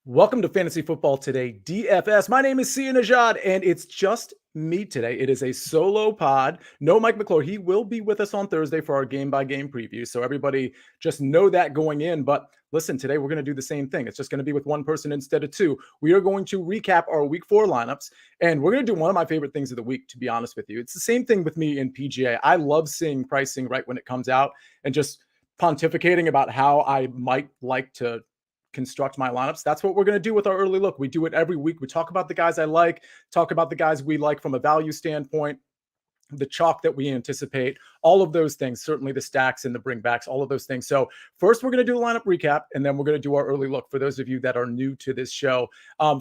Welcome to Fantasy Football Today DFS. My name is Sia Nejad, and it's just me today. It is a solo pod. No Mike McClure. He will be with us on Thursday for our game-by-game preview, so everybody just know that going in. But listen, today we're going to do the same thing. It's just going to be with one person instead of two. We are going to recap our Week 4 lineups, and we're going to do one of my favorite things of the week, to be honest with you. It's the same thing with me in PGA. I love seeing pricing right when it comes out and just pontificating about how I might like to construct my lineups. That's what we're going to do with our early look. We do it every week. We talk about the guys I like, talk about the guys we like from a value standpoint, the chalk that we anticipate, all of those things, certainly the stacks and the bringbacks, all of those things. So first we're going to do a lineup recap, and then we're going to do our early look for those of you that are new to this show.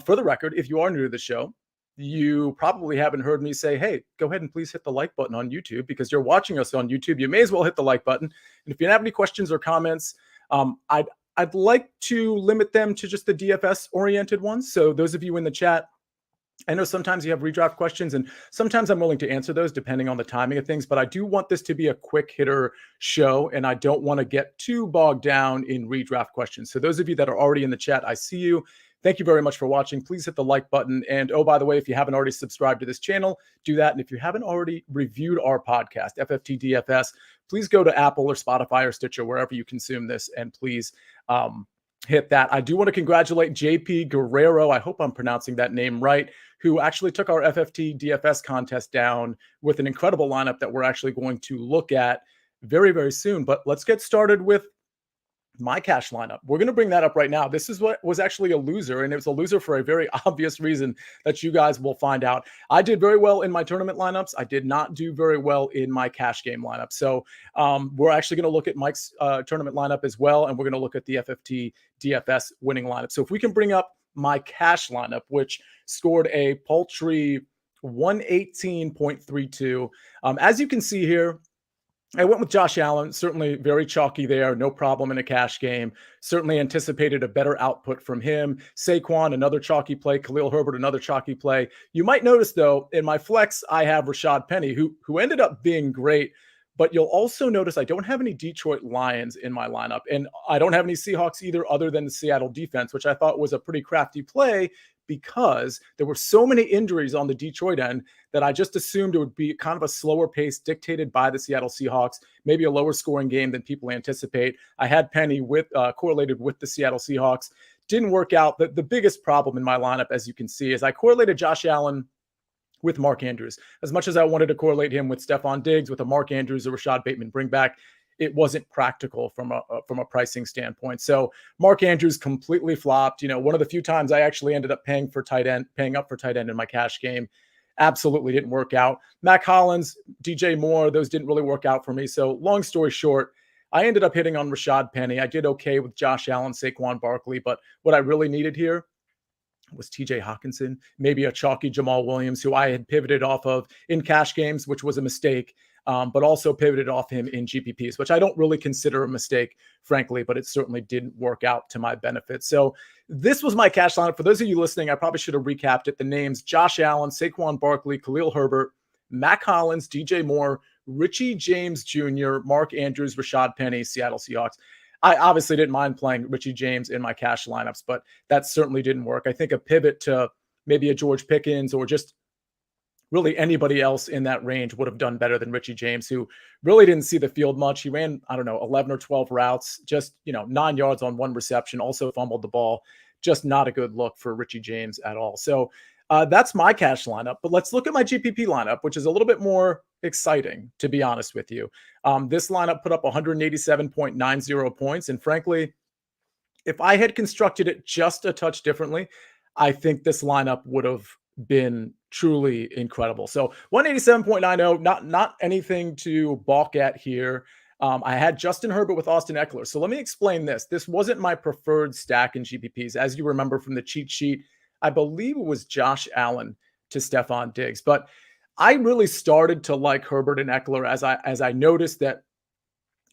For the record, if you are new to the show, you probably haven't heard me say, hey, go ahead and please hit the like button on YouTube, because you're watching us on YouTube. You may as well hit the like button. And if you have any questions or comments, I'd like to limit them to just the DFS-oriented ones. So those of you in the chat, I know sometimes you have redraft questions, and sometimes I'm willing to answer those depending on the timing of things, but I do want this to be a quick hitter show, and I don't want to get too bogged down in redraft questions. So those of you that are already in the chat, I see you. Thank you very much for watching. Please hit the like button. And oh, by the way, if you haven't already subscribed to this channel, do that. And if you haven't already reviewed our podcast, FFT DFS, please go to Apple or Spotify or Stitcher, wherever you consume this, and please hit that. I do want to congratulate JP Guerrero. I hope I'm pronouncing that name right, who actually took our FFT DFS contest down with an incredible lineup that we're actually going to look at very, very soon. But let's get started with my cash lineup. We're going to bring that up right now. This is what was actually a loser, and it was a loser for a very obvious reason that you guys will find out. I did very well in my tournament lineups. I did not do very well in my cash game lineup. So we're actually going to look at Mike's tournament lineup as well, and we're going to look at the FFT DFS winning lineup. So if we can bring up my cash lineup, which scored a paltry 118.32. As you can see here, I went with Josh Allen, certainly very chalky there, no problem in a cash game. Certainly anticipated a better output from him. Saquon, another chalky play. Khalil Herbert, another chalky play. You might notice, though, in my flex, I have Rashad Penny, who ended up being great. But you'll also notice I don't have any Detroit Lions in my lineup, and I don't have any Seahawks either, other than the Seattle defense, which I thought was a pretty crafty play because there were so many injuries on the Detroit end that I just assumed it would be kind of a slower pace dictated by the Seattle Seahawks, maybe a lower scoring game than people anticipate. I had Penny correlated with the Seattle Seahawks. Didn't work out. The biggest problem in my lineup, as you can see, is I correlated Josh Allen with Mark Andrews. As much as I wanted to correlate him with Stephon Diggs, with a Mark Andrews or Rashad Bateman bring back, it wasn't practical from a pricing standpoint. So Mark Andrews completely flopped. You know, one of the few times I actually ended up paying up for tight end in my cash game. Absolutely didn't work out. Mac Hollins, DJ Moore, those didn't really work out for me. So long story short, I ended up hitting on Rashad Penny. I did okay with Josh Allen, Saquon Barkley, but what I really needed here was TJ Hawkinson, maybe a chalky Jamal Williams, who I had pivoted off of in cash games, which was a mistake. But also pivoted off him in GPPs, which I don't really consider a mistake, frankly, but it certainly didn't work out to my benefit. So this was my cash lineup. For those of you listening, I probably should have recapped it. The names: Josh Allen, Saquon Barkley, Khalil Herbert, Mac Hollins, DJ Moore, Richie James Jr., Mark Andrews, Rashad Penny, Seattle Seahawks. I obviously didn't mind playing Richie James in my cash lineups, but that certainly didn't work. I think a pivot to maybe a George Pickens or just really anybody else in that range would have done better than Richie James, who really didn't see the field much. He ran, 11 or 12 routes, just, 9 yards on one reception, also fumbled the ball. Just not a good look for Richie James at all. So that's my cash lineup. But let's look at my GPP lineup, which is a little bit more exciting, to be honest with you. This lineup put up 187.90 points. And frankly, if I had constructed it just a touch differently, I think this lineup would have been truly incredible. So 187.90, not anything to balk at here. I had Justin Herbert with Austin Eckler. So let me explain this. This wasn't my preferred stack in GPPs. As you remember from the cheat sheet, I believe it was Josh Allen to Stephon Diggs. But I really started to like Herbert and Eckler as I noticed that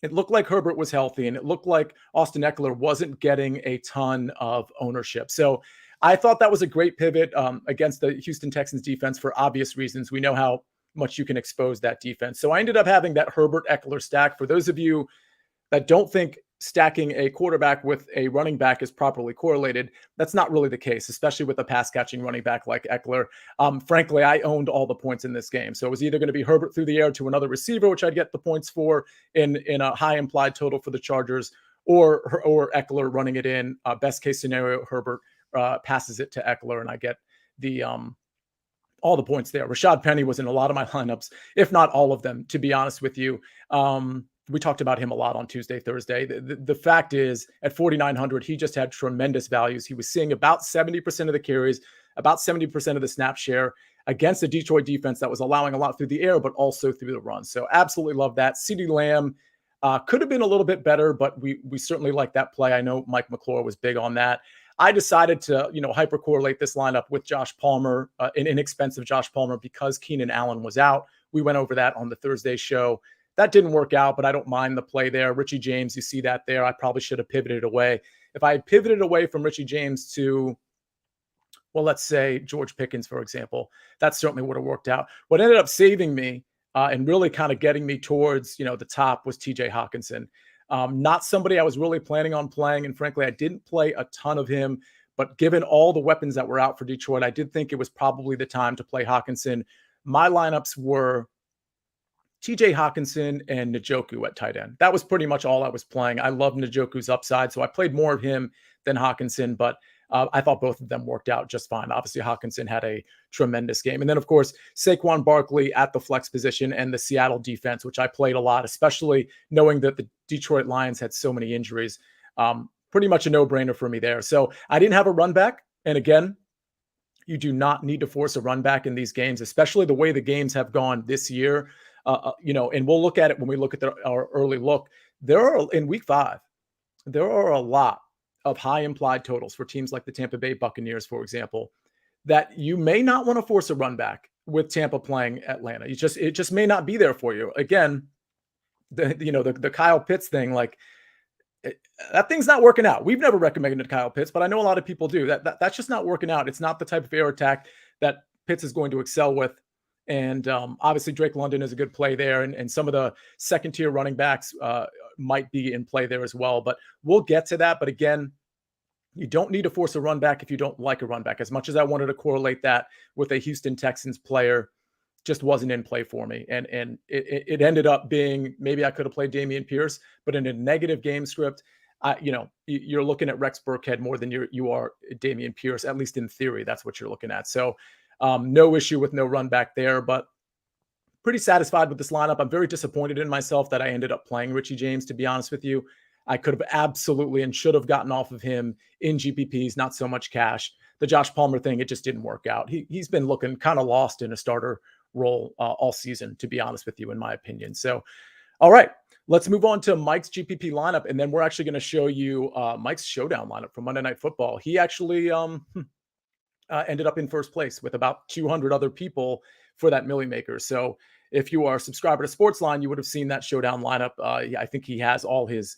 it looked like Herbert was healthy and it looked like Austin Eckler wasn't getting a ton of ownership. So I thought that was a great pivot against the Houston Texans defense for obvious reasons. We know how much you can expose that defense. So I ended up having that Herbert Eckler stack. For those of you that don't think stacking a quarterback with a running back is properly correlated. That's not really the case, especially with a pass catching running back like Eckler. Frankly, I owned all the points in this game. So it was either going to be Herbert through the air to another receiver, which I'd get the points for in a high implied total for the Chargers, or Eckler running it in. Best case scenario, Herbert passes it to Eckler and I get the all the points there. Rashad Penny was in a lot of my lineups, if not all of them, to be honest with you. We talked about him a lot on Tuesday, Thursday. The fact is, at 4,900, he just had tremendous values. He was seeing about 70% of the carries, about 70% of the snap share against a Detroit defense that was allowing a lot through the air, but also through the run. So absolutely love that. CeeDee Lamb could have been a little bit better, but we certainly like that play. I know Mike McClure was big on that. I decided to, hyper correlate this lineup with Josh Palmer, an inexpensive Josh Palmer, because Keenan Allen was out. We went over that on the Thursday show. That didn't work out, but I don't mind the play there. Richie James, you see that there. I probably should have pivoted away. If I had pivoted away from Richie James to, well, let's say George Pickens, for example, that certainly would have worked out. What ended up saving me and really kind of getting me towards, the top was TJ Hawkinson. Not somebody I was really planning on playing. And frankly, I didn't play a ton of him. But given all the weapons that were out for Detroit, I did think it was probably the time to play Hawkinson. My lineups were TJ Hawkinson and Njoku at tight end. That was pretty much all I was playing. I love Njoku's upside, so I played more of him than Hawkinson, but I thought both of them worked out just fine. Obviously, Hawkinson had a tremendous game. And then, of course, Saquon Barkley at the flex position and the Seattle defense, which I played a lot, especially knowing that the Detroit Lions had so many injuries. Pretty much a no-brainer for me there. So I didn't have a run back. And again, you do not need to force a run back in these games, especially the way the games have gone this year. And we'll look at it when we look at our early look. In week 5, there are a lot of high implied totals for teams like the Tampa Bay Buccaneers, for example, that you may not want to force a run back with Tampa playing Atlanta. It just may not be there for you. Again, the Kyle Pitts thing, that thing's not working out. We've never recommended Kyle Pitts, but I know a lot of people do. That's just not working out. It's not the type of air attack that Pitts is going to excel with. And obviously Drake London is a good play there. And some of the second tier running backs might be in play there as well, but we'll get to that. But again, you don't need to force a run back if you don't like a run back. As much as I wanted to correlate that with a Houston Texans player, just wasn't in play for me. And it ended up being, maybe I could have played Dameon Pierce, but in a negative game script, you're looking at Rex Burkhead more than you are Dameon Pierce, at least in theory. That's what you're looking at. So no issue with no run back there, but pretty satisfied with this lineup. I'm very disappointed in myself that I ended up playing Richie James, to be honest with you. I could have absolutely and should have gotten off of him in GPPs, not so much cash. The Josh Palmer thing, it just didn't work out. He's been looking kind of lost in a starter role all season, to be honest with you, in my opinion. So, all right, let's move on to Mike's GPP lineup, and then we're actually going to show you Mike's showdown lineup from Monday Night Football. He actually ended up in first place with about 200 other people for that Millie Maker. So if you are a subscriber to Sportsline, you would have seen that showdown lineup. I think he has all his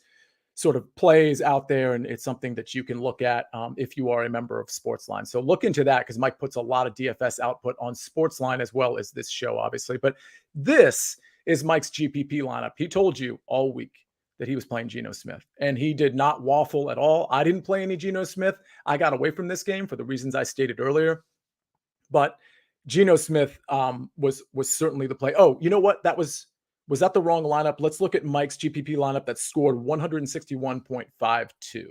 sort of plays out there, and it's something that you can look at if you are a member of Sportsline. So look into that, because Mike puts a lot of DFS output on Sportsline as well as this show, obviously. But this is Mike's GPP lineup. He told you all week that he was playing Geno Smith, and he did not waffle at all. I didn't play any Geno Smith. I got away from this game for the reasons I stated earlier, but Geno Smith was certainly the play. Oh, you know what? Was that the wrong lineup? Let's look at Mike's GPP lineup that scored 161.52.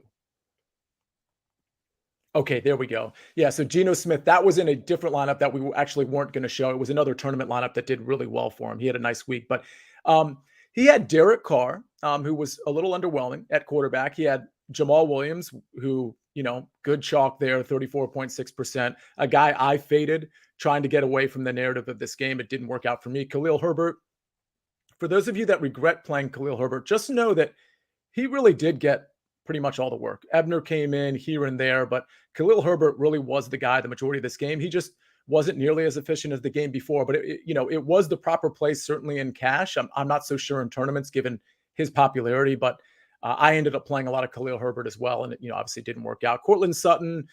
Okay, there we go. Yeah, so Geno Smith, that was in a different lineup that we actually weren't going to show. It was another tournament lineup that did really well for him. He had a nice week, but he had Derek Carr, who was a little underwhelming at quarterback. He had Jamal Williams, who, good chalk there, 34.6%. A guy I faded, trying to get away from the narrative of this game. It didn't work out for me. Khalil Herbert. For those of you that regret playing Khalil Herbert, just know that he really did get pretty much all the work. Ebner came in here and there, but Khalil Herbert really was the guy the majority of this game. He just wasn't nearly as efficient as the game before, but it was the proper place, certainly in cash. I'm not so sure in tournaments given his popularity, but I ended up playing a lot of Khalil Herbert as well, and it, obviously didn't work out. Cortland Sutton,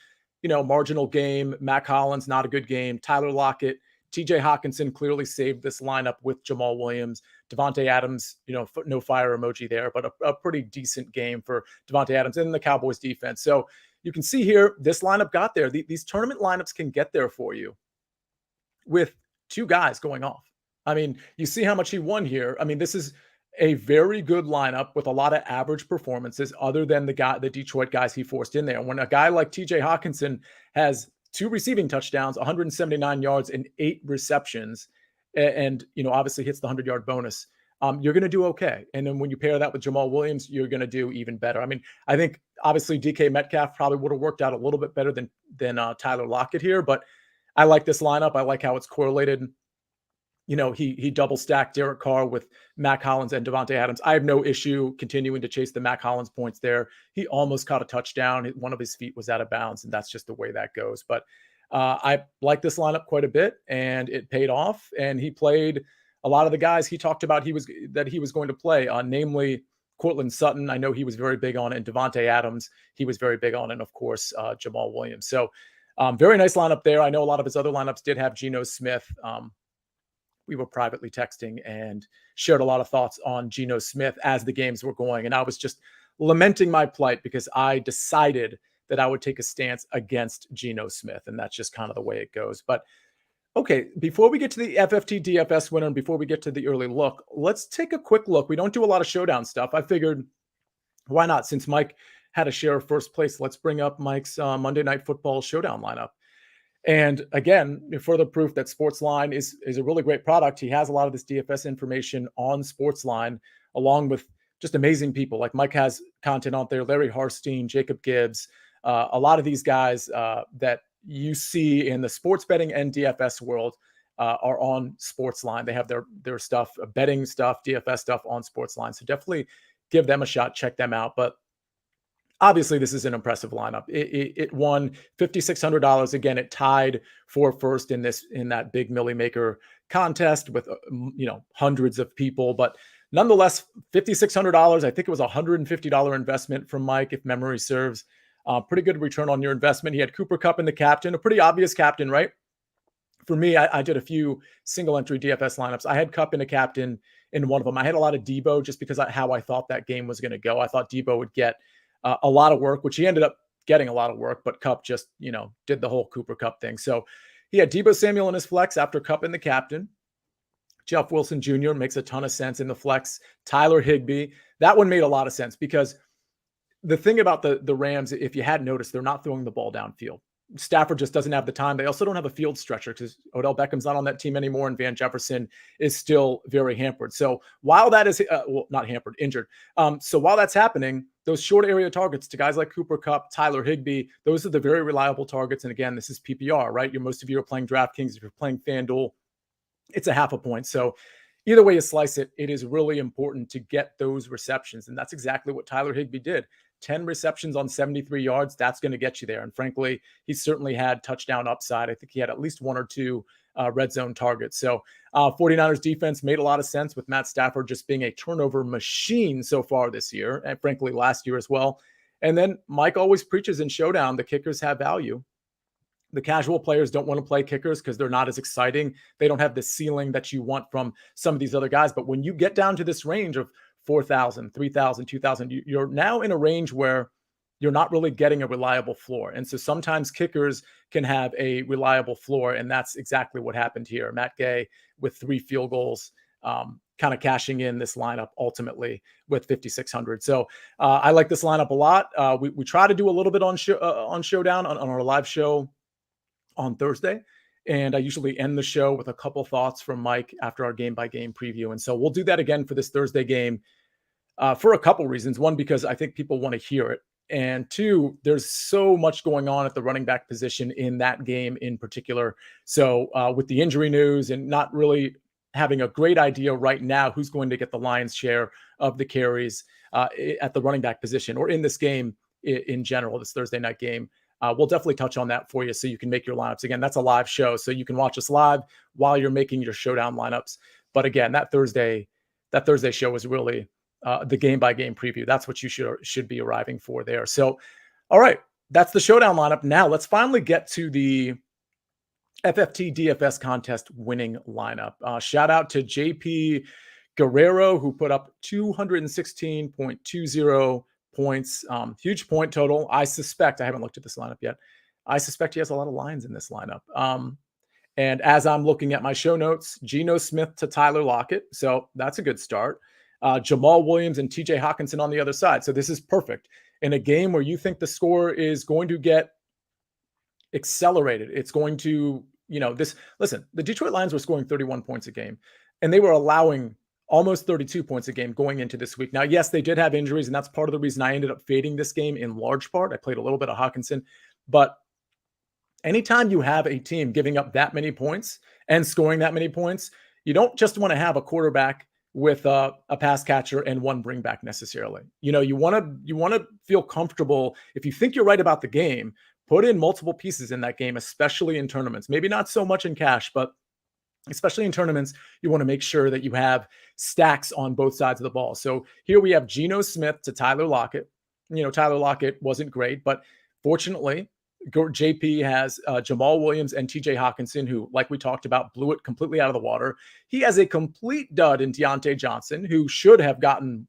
marginal game. Mac Hollins, not a good game. Tyler Lockett TJ Hawkinson clearly saved this lineup with Jamal Williams. Devontae Adams, no fire emoji there, but a pretty decent game for Devontae Adams and the Cowboys defense. So you can see here, this lineup got there. These tournament lineups can get there for you with two guys going off. I mean, you see how much he won here. I mean, this is a very good lineup with a lot of average performances other than the Detroit guys he forced in there. When a guy like TJ Hawkinson has 2 receiving touchdowns, 179 yards and 8 receptions, and obviously hits the 100-yard bonus, you're going to do okay. And then when you pair that with Jamal Williams, you're going to do even better. I mean, I think obviously DK Metcalf probably would have worked out a little bit better than Tyler Lockett here, but I like this lineup. I like how it's correlated. He double stacked Derek Carr with Mac Hollins and Devontae Adams. I have no issue continuing to chase the Mac Hollins points there. He almost caught a touchdown. One of his feet was out of bounds, and that's just the way that goes. But I like this lineup quite a bit, and it paid off. And he played a lot of the guys he talked about he was going to play, namely Cortland Sutton. I know he was very big on it, and Devontae Adams he was very big on, and of course Jamal Williams. So very nice lineup there. I know a lot of his other lineups did have Geno Smith. We were privately texting and shared a lot of thoughts on Geno Smith as the games were going. And I was just lamenting my plight because I decided that I would take a stance against Geno Smith. And that's just kind of the way it goes. But okay, before we get to the FFT DFS winner and before we get to the early look, let's take a quick look. We don't do a lot of showdown stuff. I figured, why not? Since Mike had a share of first place, let's bring up Mike's Monday Night Football showdown lineup. And again, further proof that Sportsline is a really great product. He has a lot of this DFS information on Sportsline, along with just amazing people. Like Mike has content out there, Larry Harstein, Jacob Gibbs, a lot of these guys that you see in the sports betting and DFS world are on Sportsline. They have their stuff, betting stuff, DFS stuff on Sportsline. So definitely give them a shot, check them out. But obviously, this is an impressive lineup. It won $5,600. Again, it tied for first in that big Millie Maker contest with hundreds of people. But nonetheless, $5,600. I think it was a $150 investment from Mike, if memory serves. Pretty good return on your investment. He had Cooper Kupp in the captain, a pretty obvious captain, right? For me, I did a few single entry DFS lineups. I had Kupp in a captain in one of them. I had a lot of Debo just because how I thought that game was going to go. I thought Debo would get a lot of work, which he ended up getting a lot of work, but Kupp just, did the whole Cooper Kupp thing. So he had Debo Samuel in his flex after Kupp in the captain. Jeff Wilson Jr. makes a ton of sense in the flex. Tyler Higbee, that one made a lot of sense because the thing about the Rams, if you hadn't noticed, they're not throwing the ball downfield. Stafford just doesn't have the time. They also don't have a field stretcher because Odell Beckham's not on that team anymore, and Van Jefferson is still very hampered. So while that is, not hampered, injured. So while that's happening, those short area targets to guys like Cooper Kupp, Tyler Higbee, those are the very reliable targets. And again, this is PPR, right? Most of you are playing DraftKings. If you're playing FanDuel, it's a half a point. So either way you slice it, it is really important to get those receptions. And that's exactly what Tyler Higbee did. 10 receptions on 73 yards, that's going to get you there. And frankly, he certainly had touchdown upside. I think he had at least 1 or 2 red zone targets. So 49ers defense made a lot of sense with Matt Stafford just being a turnover machine so far this year, and frankly, last year as well. And then Mike always preaches in Showdown, the kickers have value. The casual players don't want to play kickers because they're not as exciting. They don't have the ceiling that you want from some of these other guys. But when you get down to this range of 4,000, 3,000, 2,000, you're now in a range where you're not really getting a reliable floor. And so sometimes kickers can have a reliable floor, and that's exactly what happened here. Matt Gay with 3 field goals, kind of cashing in this lineup ultimately with 5,600. So I like this lineup a lot. We try to do a little bit on Showdown on our live show on Thursday. And I usually end the show with a couple thoughts from Mike after our game-by-game preview. And so we'll do that again for this Thursday game for a couple reasons. One, because I think people want to hear it. And 2, there's so much going on at the running back position in that game in particular. So with the injury news and not really having a great idea right now who's going to get the lion's share of the carries at the running back position or in this game in general, this Thursday night game, we'll definitely touch on that for you so you can make your lineups. Again, that's a live show, so you can watch us live while you're making your Showdown lineups. But again, that Thursday show is really the game-by-game preview. That's what you should be arriving for there. So, all right, that's the Showdown lineup. Now, let's finally get to the FFT DFS contest winning lineup. Shout out to JP Guerrero, who put up 216.20 points. Huge point total. I haven't looked at this lineup yet. I suspect he has a lot of lines in this lineup. And as I'm looking at my show notes, Geno Smith to Tyler Lockett. So that's a good start. Jamal Williams and TJ Hawkinson on the other side. So this is perfect. In a game where you think the score is going to get accelerated, it's going to, listen, the Detroit Lions were scoring 31 points a game, and they were allowing almost 32 points a game going into this week. Now, yes, they did have injuries, and that's part of the reason I ended up fading this game in large part. I played a little bit of Hawkinson, but anytime you have a team giving up that many points and scoring that many points, you don't just want to have a quarterback with a pass catcher and one bring back necessarily. You want to feel comfortable. If you think you're right about the game, put in multiple pieces in that game, especially in tournaments. Maybe not so much in cash, but especially in tournaments, you want to make sure that you have stacks on both sides of the ball. So here we have Geno Smith to Tyler Lockett. Tyler Lockett wasn't great, but fortunately, JP has Jamal Williams and TJ Hawkinson, who, like we talked about, blew it completely out of the water. He has a complete dud in Deontay Johnson, who should have gotten,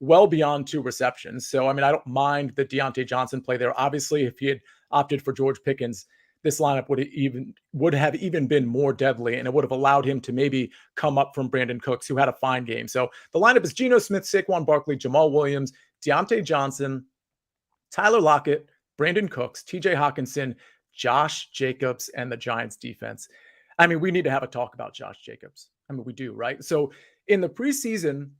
well beyond 2 receptions. So, I don't mind the Deontay Johnson play there. Obviously, if he had opted for George Pickens, this lineup would have even been more deadly, and it would have allowed him to maybe come up from Brandon Cooks, who had a fine game. So the lineup is Geno Smith, Saquon Barkley, Jamal Williams, Deontay Johnson, Tyler Lockett, Brandon Cooks, TJ Hawkinson, Josh Jacobs, and the Giants defense. We need to have a talk about Josh Jacobs. We do, right? So in the preseason,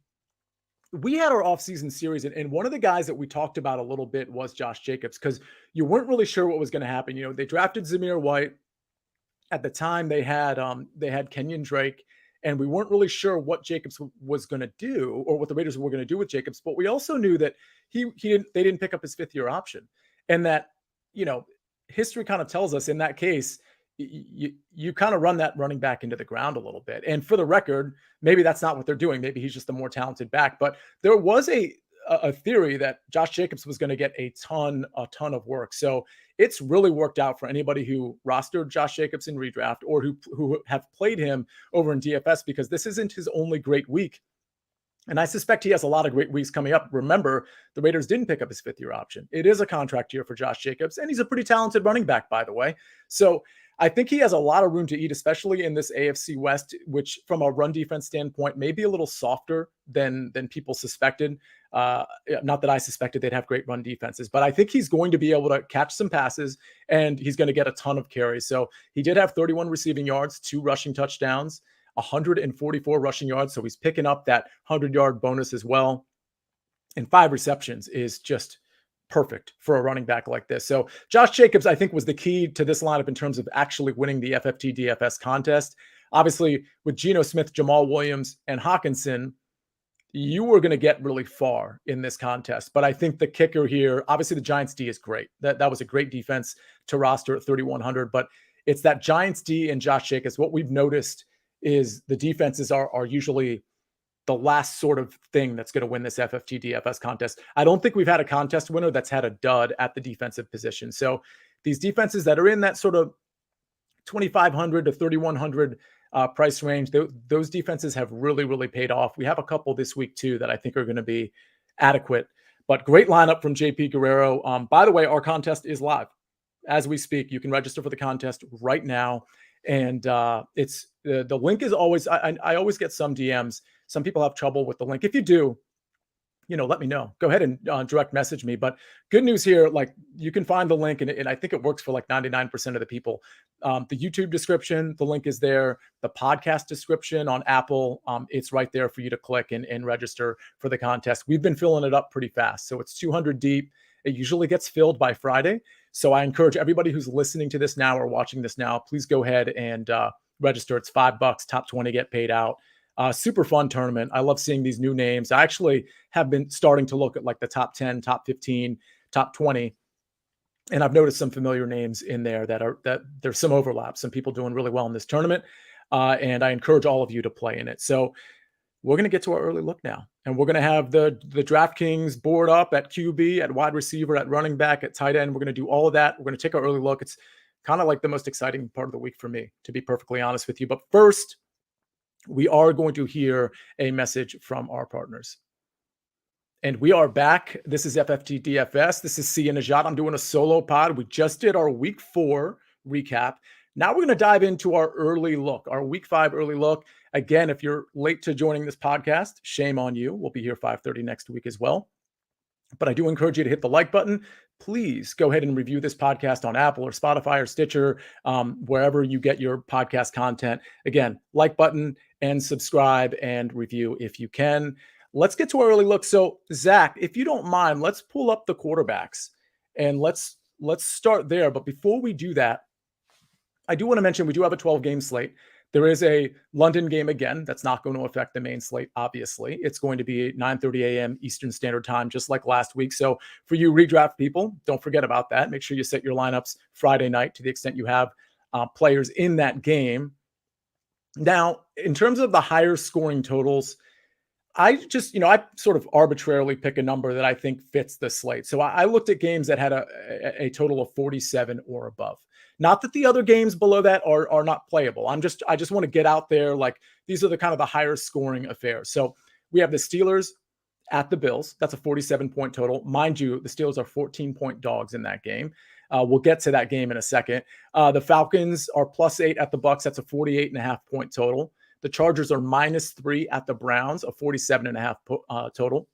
we had our offseason series, and one of the guys that we talked about a little bit was Josh Jacobs, because you weren't really sure what was going to happen. They drafted Zamir White. At the time, they had Kenyon Drake, and we weren't really sure what Jacobs was going to do, or what the Raiders were going to do with Jacobs. But we also knew that they didn't pick up his 5th-year option, and that history kind of tells us in that case, you kind of run that running back into the ground a little bit. And for the record, maybe that's not what they're doing. Maybe he's just a more talented back. But there was a theory that Josh Jacobs was going to get a ton of work. So it's really worked out for anybody who rostered Josh Jacobs in redraft, or who have played him over in DFS, because this isn't his only great week. And I suspect he has a lot of great weeks coming up. Remember, the Raiders didn't pick up his 5th-year option. It is a contract year for Josh Jacobs, and he's a pretty talented running back, by the way. So I think he has a lot of room to eat, especially in this AFC West, which from a run defense standpoint may be a little softer than people suspected. Not that I suspected they'd have great run defenses, but I think he's going to be able to catch some passes, and he's going to get a ton of carries. So he did have 31 receiving yards, 2 rushing touchdowns, 144 rushing yards. So he's picking up that 100-yard bonus as well. And 5 receptions is just perfect for a running back like this. So Josh Jacobs, I think, was the key to this lineup in terms of actually winning the FFT DFS contest. Obviously, with Geno Smith, Jamal Williams, and Hawkinson, you were going to get really far in this contest. But I think the kicker here, obviously the Giants D is great. That was a great defense to roster at 3,100, but it's that Giants D and Josh Jacobs. What we've noticed is the defenses are usually the last sort of thing that's going to win this FFT DFS contest. I don't think we've had a contest winner that's had a dud at the defensive position. So these defenses that are in that sort of 2,500 to 3,100 price range, those defenses have really, really paid off. We have a couple this week too that I think are going to be adequate, but great lineup from JP Guerrero. By the way, our contest is live as we speak. You can register for the contest right now. And it's the link is always, I always get some DMs. Some people have trouble with the link. If you do, let me know. Go ahead and direct message me. But good news here, like you can find the link, and I think it works for like 99% of the people. The YouTube description, the link is there. The podcast description on Apple, it's right there for you to click and register for the contest. We've been filling it up pretty fast. So it's 200 deep. It usually gets filled by Friday. So I encourage everybody who's listening to this now or watching this now, please go ahead and register. It's $5. Top 20 get paid out. Super fun tournament. I love seeing these new names. I actually have been starting to look at like the top 10, top 15, top 20. And I've noticed some familiar names in there that there's some overlap, some people doing really well in this tournament. And I encourage all of you to play in it. So we're going to get to our early look now. And we're going to have the DraftKings board up at QB, at wide receiver, at running back, at tight end. We're going to do all of that. We're going to take our early look. It's kind of like the most exciting part of the week for me, to be perfectly honest with you. But first, we are going to hear a message from our partners. And we are back. This is FFT DFS. This is Sia Nejad. I'm doing a solo pod. We just did our week 4 recap. Now we're going to dive into our early look, our week 5 early look. Again, if you're late to joining this podcast, shame on you. We'll be here 5:30 next week as well. But I do encourage you to hit the like button. Please go ahead and review this podcast on Apple or Spotify or Stitcher, wherever you get your podcast content. Again, like button and subscribe and review if you can. Let's get to our early look. So, Zach, if you don't mind, let's pull up the quarterbacks and let's start there. But before we do that, I do want to mention we do have a 12-game slate. There is a London game again. That's not going to affect the main slate, obviously. It's going to be 9:30 a.m. Eastern Standard Time, just like last week. So for you redraft people, don't forget about that. Make sure you set your lineups Friday night to the extent you have players in that game. Now, in terms of the higher scoring totals, I just, I sort of arbitrarily pick a number that I think fits the slate. So I looked at games that had a total of 47 or above. Not that the other games below that are not playable. I just want to get out there. Like, these are the kind of the higher scoring affairs. So we have the Steelers at the Bills. That's a 47-point total. Mind you, the Steelers are 14-point dogs in that game. We'll get to that game in a second. The Falcons are +8 at the Bucs. That's a 48.5-point total. The Chargers are -3 at the Browns, a 47.5 total.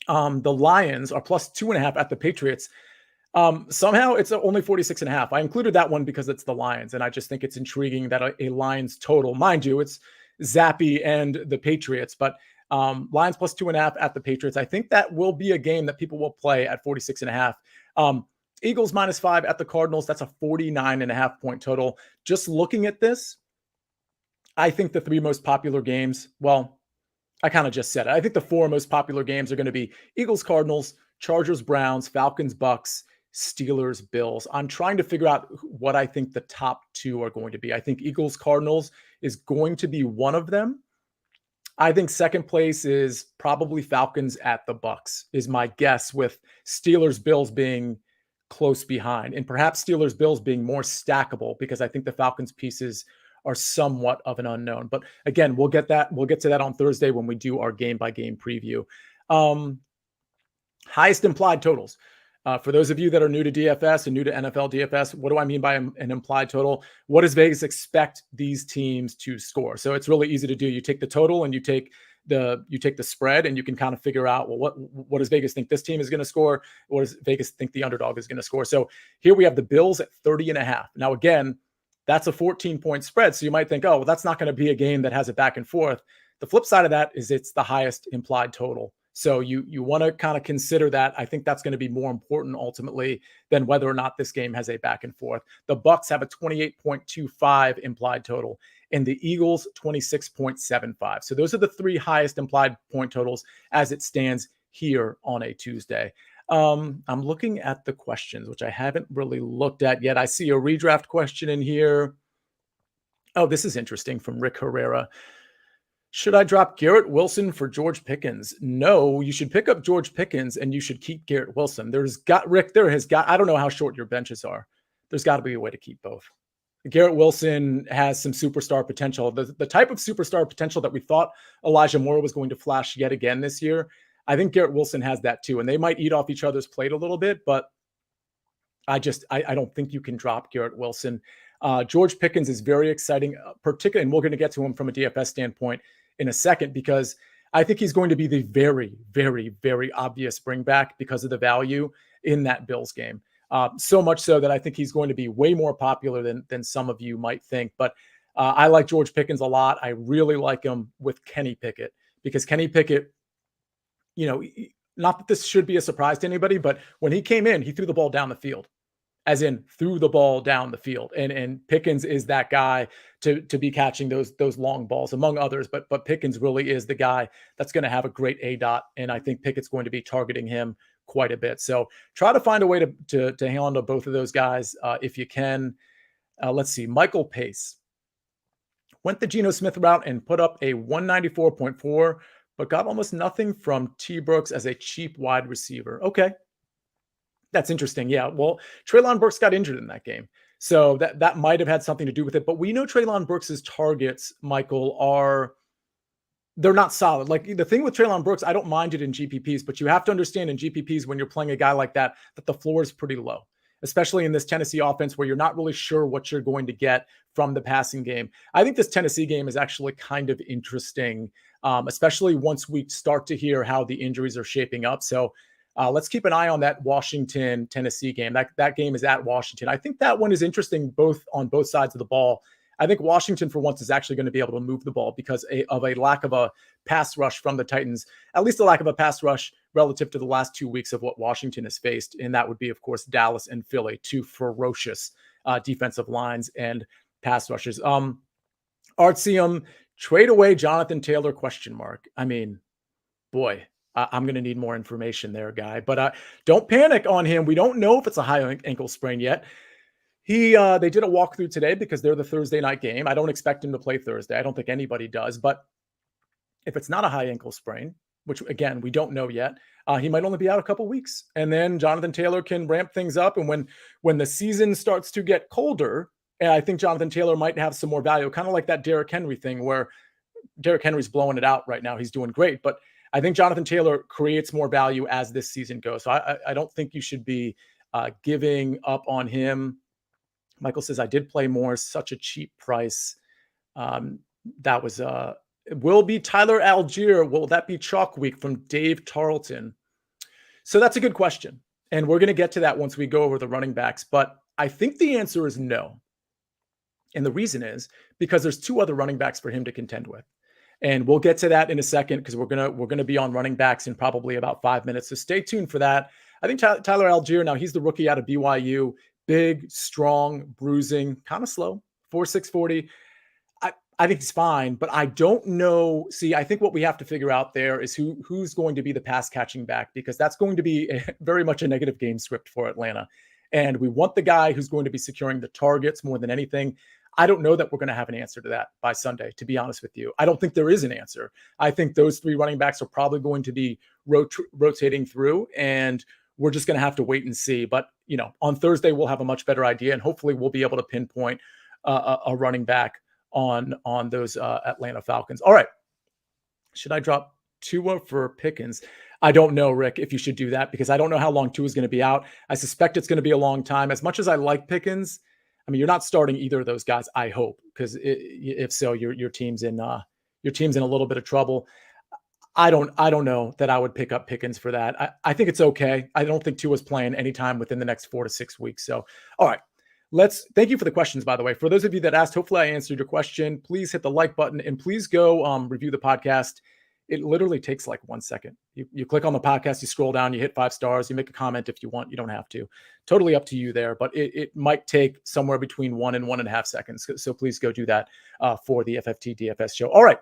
The Lions are +2.5 at the Patriots. Somehow it's only 46.5. I included that one because it's the Lions, and I just think it's intriguing that a Lions total, mind you, it's Zappy and the Patriots, but Lions +2.5 at the Patriots. I think that will be a game that people will play at 46.5. Eagles -5 at the Cardinals. That's a 49.5-point total. Just looking at this, I think the 3 most popular games, well, I kind of just said it. I think the 4 most popular games are going to be Eagles, Cardinals, Chargers, Browns, Falcons, Bucks, Steelers, Bills. I'm trying to figure out what I think the top 2 are going to be. I think Eagles, Cardinals is going to be one of them. I think second place is probably Falcons at the Bucks is my guess, with Steelers, Bills being close behind, and perhaps Steelers, Bills being more stackable because I think the Falcons pieces are somewhat of an unknown. But again, we'll get to that on Thursday when we do our game-by-game preview. Highest implied totals. For those of you that are new to DFS and new to NFL DFS, what do I mean by an implied total? What does Vegas expect these teams to score? So it's really easy to do. You take the total and you take the spread, and you can kind of figure out, well, what does Vegas think this team is going to score? What does Vegas think the underdog is going to score? So here we have the Bills at 30.5. Now, again, that's a 14-point spread. So you might think, oh, well, that's not going to be a game that has a back and forth. The flip side of that is it's the highest implied total. So you want to kind of consider that. I think that's going to be more important ultimately than whether or not this game has a back and forth. The Bucks have a 28.25 implied total, and the Eagles 26.75. So those are the 3 highest implied point totals as it stands here on a Tuesday. I'm looking at the questions, which I haven't really looked at yet. I see a redraft question in here. Oh, this is interesting from Rick Herrera. Should I drop Garrett Wilson for George Pickens? No, you should pick up George Pickens and you should keep Garrett Wilson. I don't know how short your benches are. There's got to be a way to keep both. Garrett Wilson has some superstar potential. The type of superstar potential that we thought Elijah Moore was going to flash yet again this year. I think Garrett Wilson has that too, and they might eat off each other's plate a little bit, but I don't think you can drop Garrett Wilson. George Pickens is very exciting, particularly, and we're going to get to him from a DFS standpoint in a second, because I think he's going to be the very, very, very obvious bring back because of the value in that Bills game. So much so that I think he's going to be way more popular than some of you might think. But I like George Pickens a lot. I really like him with Kenny Pickett, because Kenny Pickett, not that this should be a surprise to anybody, but when he came in, he threw the ball down the field, as in threw the ball down the field. And Pickens is that guy to be catching those long balls, among others. But Pickens really is the guy that's going to have a great ADOT. And I think Pickett's going to be targeting him quite a bit. So try to find a way to handle both of those guys if you can. Let's see. Michael Pace went the Geno Smith route and put up a 194.4, but got almost nothing from T. Brooks as a cheap wide receiver. Okay. That's interesting. Yeah. Well, Treylon Burks got injured in that game. So that might have had something to do with it. But we know Treylon Brooks's targets, Michael, they're not solid. Like the thing with Treylon Brooks, I don't mind it in GPPs, but you have to understand in GPPs when you're playing a guy like that the floor is pretty low, especially in this Tennessee offense where you're not really sure what you're going to get from the passing game. I think this Tennessee game is actually kind of interesting, especially once we start to hear how the injuries are shaping up. So let's keep an eye on that Washington-Tennessee game. That game is at Washington. I think that one is interesting on both sides of the ball. I think Washington, for once, is actually going to be able to move the ball because of a lack of a pass rush from the Titans, at least a lack of a pass rush relative to the last 2 weeks of what Washington has faced. And that would be, of course, Dallas and Philly, two ferocious defensive lines and pass rushes. Artsium, trade away Jonathan Taylor, ? I mean, boy, I'm going to need more information there, guy. But don't panic on him. We don't know if it's a high ankle sprain yet. They did a walkthrough today because they're the Thursday night game. I don't expect him to play Thursday. I don't think anybody does. But if it's not a high ankle sprain, which again, we don't know yet, he might only be out a couple weeks. And then Jonathan Taylor can ramp things up. And when the season starts to get colder, and I think Jonathan Taylor might have some more value, kind of like that Derrick Henry thing where Derrick Henry's blowing it out right now. He's doing great. But I think Jonathan Taylor creates more value as this season goes. So I don't think you should be giving up on him. Michael says, I did play more, such a cheap price. That was, it will be Tyler Algier. Will that be chalk week from Dave Tarleton? So that's a good question. And we're going to get to that once we go over the running backs. But I think the answer is no. And the reason is because there's two other running backs for him to contend with. And we'll get to that in a second because we're going to be on running backs in probably about 5 minutes. So stay tuned for that. I think Tyler Algier, now he's the rookie out of BYU. Big, strong, bruising, kind of slow, 4.6 40. I think he's fine, but I don't know. See, I think what we have to figure out there is who's going to be the pass catching back, because that's going to be very much a negative game script for Atlanta. And we want the guy who's going to be securing the targets more than anything. I don't know that we're going to have an answer to that by Sunday, to be honest with you. I don't think there is an answer. I think those three running backs are probably going to be rotating through, and we're just going to have to wait and see. But, on Thursday, we'll have a much better idea, and hopefully we'll be able to pinpoint a running back on those Atlanta Falcons. All right. Should I drop Tua for Pickens? I don't know, Rick, if you should do that, because I don't know how long Tua is going to be out. I suspect it's going to be a long time. As much as I like Pickens, I mean, you're not starting either of those guys, I hope, because if so, your team's in a little bit of trouble. I don't know that I would pick up Pickens for that. I think it's okay. I don't think Tua's playing anytime within the next 4 to 6 weeks. So, all right. Thank you for the questions, by the way. For those of you that asked, hopefully I answered your question. Please hit the like button and please go review the podcast. It literally takes like 1 second. You click on the podcast, you scroll down, you hit 5 stars, you make a comment if you want. You don't have to. Totally up to you there, but it might take somewhere between 1 and 1.5 seconds. So please go do that for the FFT DFS show. All right,